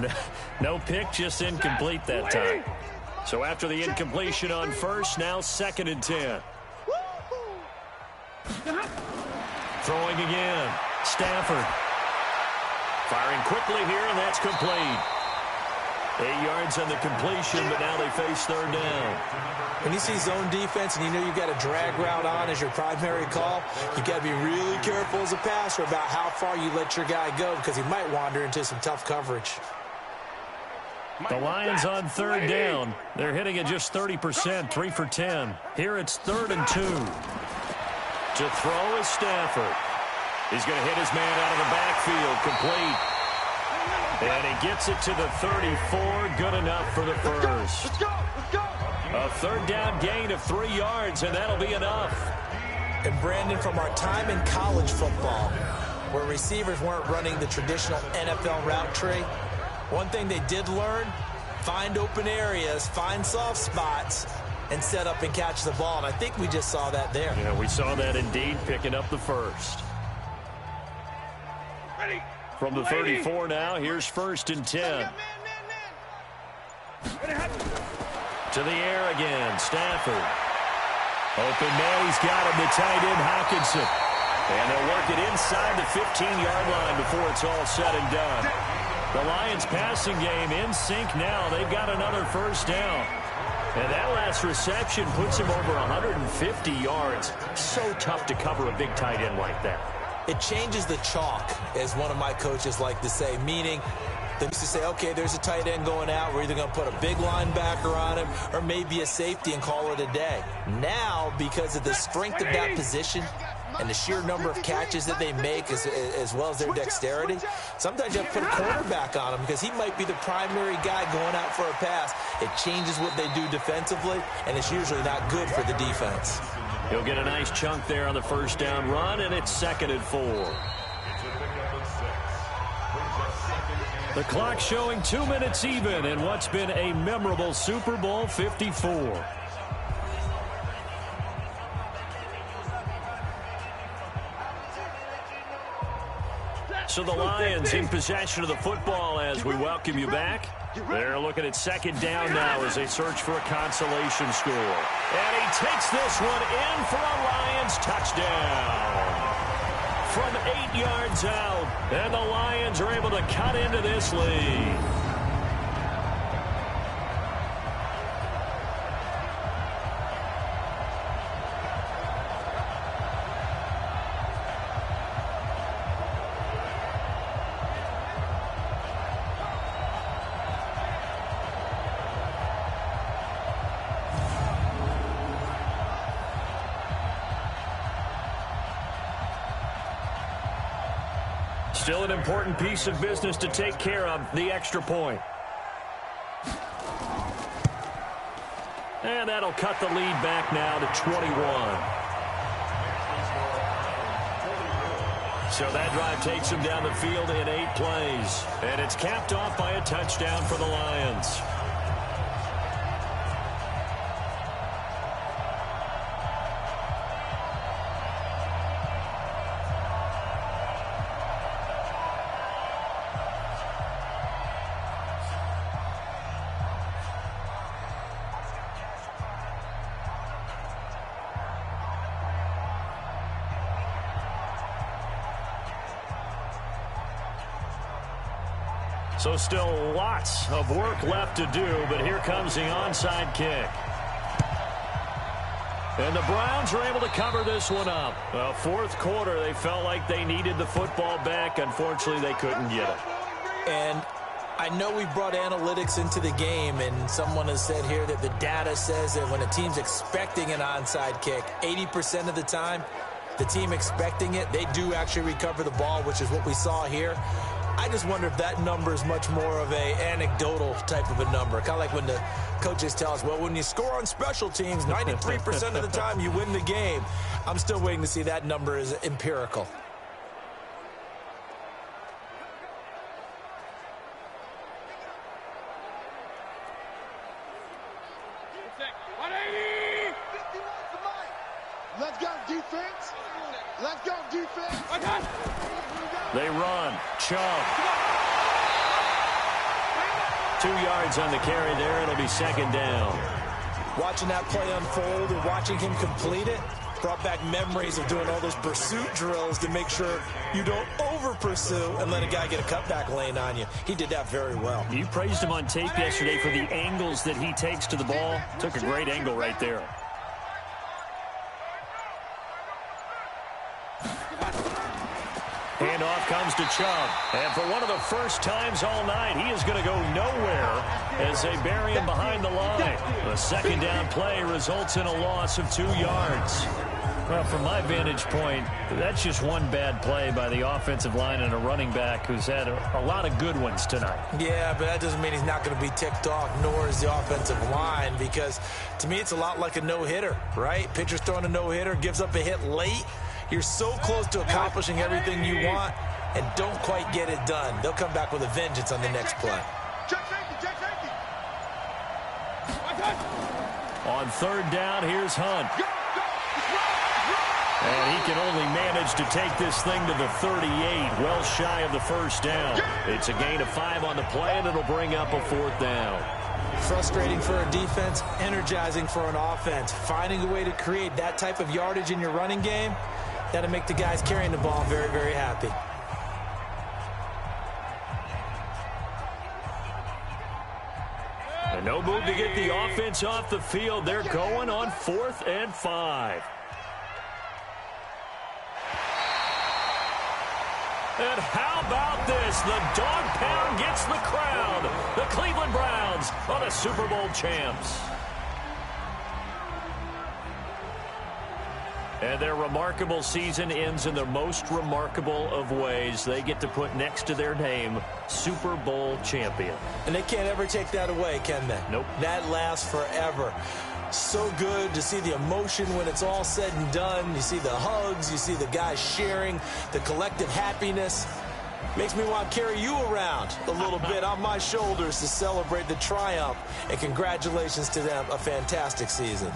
No pick, just incomplete that time. So after the incompletion on first, now 2nd and 10. Throwing again. Stafford. Firing quickly here, and that's complete. 8 yards on the completion, but now they face 3rd down. When you see zone defense and you know you've got a drag route on as your primary call, you've got to be really careful as a passer about how far you let your guy go because he might wander into some tough coverage. The Lions on 3rd down. They're hitting at just 30%, 3 for 10. Here it's 3rd and 2. To throw is Stafford. He's going to hit his man out of the backfield, complete. And he gets it to the 34, good enough for the first. A 3rd down gain of 3 yards, and that'll be enough. And Brandon, from our time in college football, where receivers weren't running the traditional NFL route tree, one thing they did learn, find open areas, find soft spots, and set up and catch the ball. And I think we just saw that there. Yeah, we saw that indeed, picking up the first. From the 34 now, here's 1st and 10. To the air again, Stafford. Open man, he's got him, the tight end, Hawkinson. And they'll work it inside the 15-yard line before it's all said and done. The Lions passing game in sync now. They've got another first down. And that last reception puts him over 150 yards. So tough to cover a big tight end like that. It changes the chalk, as one of my coaches like to say, meaning they used to say, okay, there's a tight end going out. We're either going to put a big linebacker on him or maybe a safety and call it a day. Now, because of the strength of that position and the sheer number of catches that they make as well as their dexterity, sometimes you have to put a quarterback on him because he might be the primary guy going out for a pass. It changes what they do defensively, and it's usually not good for the defense. He'll get a nice chunk there on the first down run, and it's 2nd and 4. The clock showing 2 minutes even in what's been a memorable Super Bowl 54. So the Lions in possession of the football as we welcome you back. They're looking at 2nd down now as they search for a consolation score. And he takes this one in for a Lions touchdown. From 8 yards out, and the Lions are able to cut into this lead. Still an important piece of business to take care of, the extra point. And that'll cut the lead back now to 21. So that drive takes them down the field in 8 plays. And it's capped off by a touchdown for the Lions. So still lots of work left to do, but here comes the onside kick. And the Browns are able to cover this one up. Well, fourth quarter, they felt like they needed the football back. Unfortunately, they couldn't get it. And I know we brought analytics into the game, and someone has said here that the data says that when a team's expecting an onside kick, 80% of the time, the team expecting it, they do actually recover the ball, which is what we saw here. I just wonder if that number is much more of a anecdotal type of a number. Kind of like when the coaches tell us, well, when you score on special teams, 93% of the time you win the game. I'm still waiting to see that number is empirical. Let's go, defense. Let's go, defense. They run. Chubb. 2 yards on the carry there. It'll be second down. Watching that play unfold and watching him complete it brought back memories of doing all those pursuit drills to make sure you don't over-pursue and let a guy get a cutback lane on you. He did that very well. You praised him on tape yesterday for the angles that he takes to the ball. Took a great angle right there. Handoff comes to Chubb. And for one of the first times all night, he is going to go nowhere as they bury him behind the line. The second down play results in a loss of 2 yards. Well, from my vantage point, that's just one bad play by the offensive line and a running back who's had a lot of good ones tonight. Yeah, but that doesn't mean he's not going to be ticked off, nor is the offensive line, because to me it's a lot like a no-hitter, right? Pitcher's throwing a no-hitter, gives up a hit late. You're so close to accomplishing everything you want and don't quite get it done. They'll come back with a vengeance on the next play. On third down, here's Hunt. And he can only manage to take this thing to the 38, well shy of the first down. It's a gain of 5 on the play, and it'll bring up a fourth down. Frustrating for a defense, energizing for an offense. Finding a way to create that type of yardage in your running game, that'll make the guys carrying the ball very, very happy. And no move to get the offense off the field. They're going on 4th and 5. And how about this? The dog pound gets the crowd. The Cleveland Browns are the Super Bowl champs. And their remarkable season ends in the most remarkable of ways. They get to put next to their name, Super Bowl champion. And they can't ever take that away, can they? Nope. That lasts forever. So good to see the emotion when it's all said and done. You see the hugs, you see the guys sharing, the collective happiness. Makes me want to carry you around a little bit on my shoulders to celebrate the triumph. And congratulations to them, a fantastic season.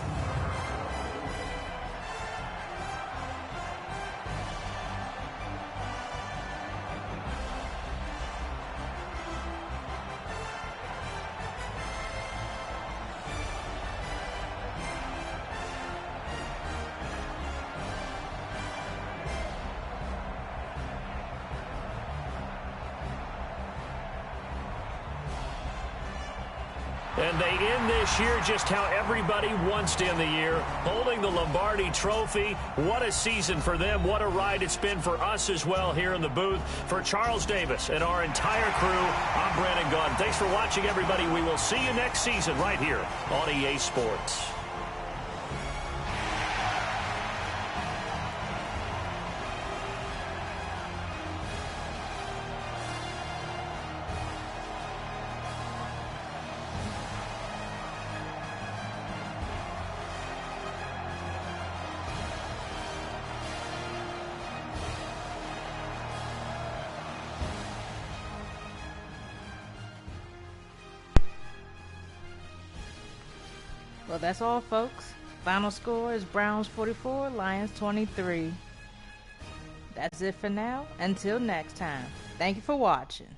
And they end this year just how everybody wants to end the year, holding the Lombardi Trophy. What a season for them. What a ride it's been for us as well here in the booth. For Charles Davis and our entire crew, I'm Brandon Gaudin. Thanks for watching, everybody. We will see you next season right here on EA Sports. Well, that's all, folks. Final score is Browns 44, Lions 23. That's it for now. Until next time. Thank you for watching.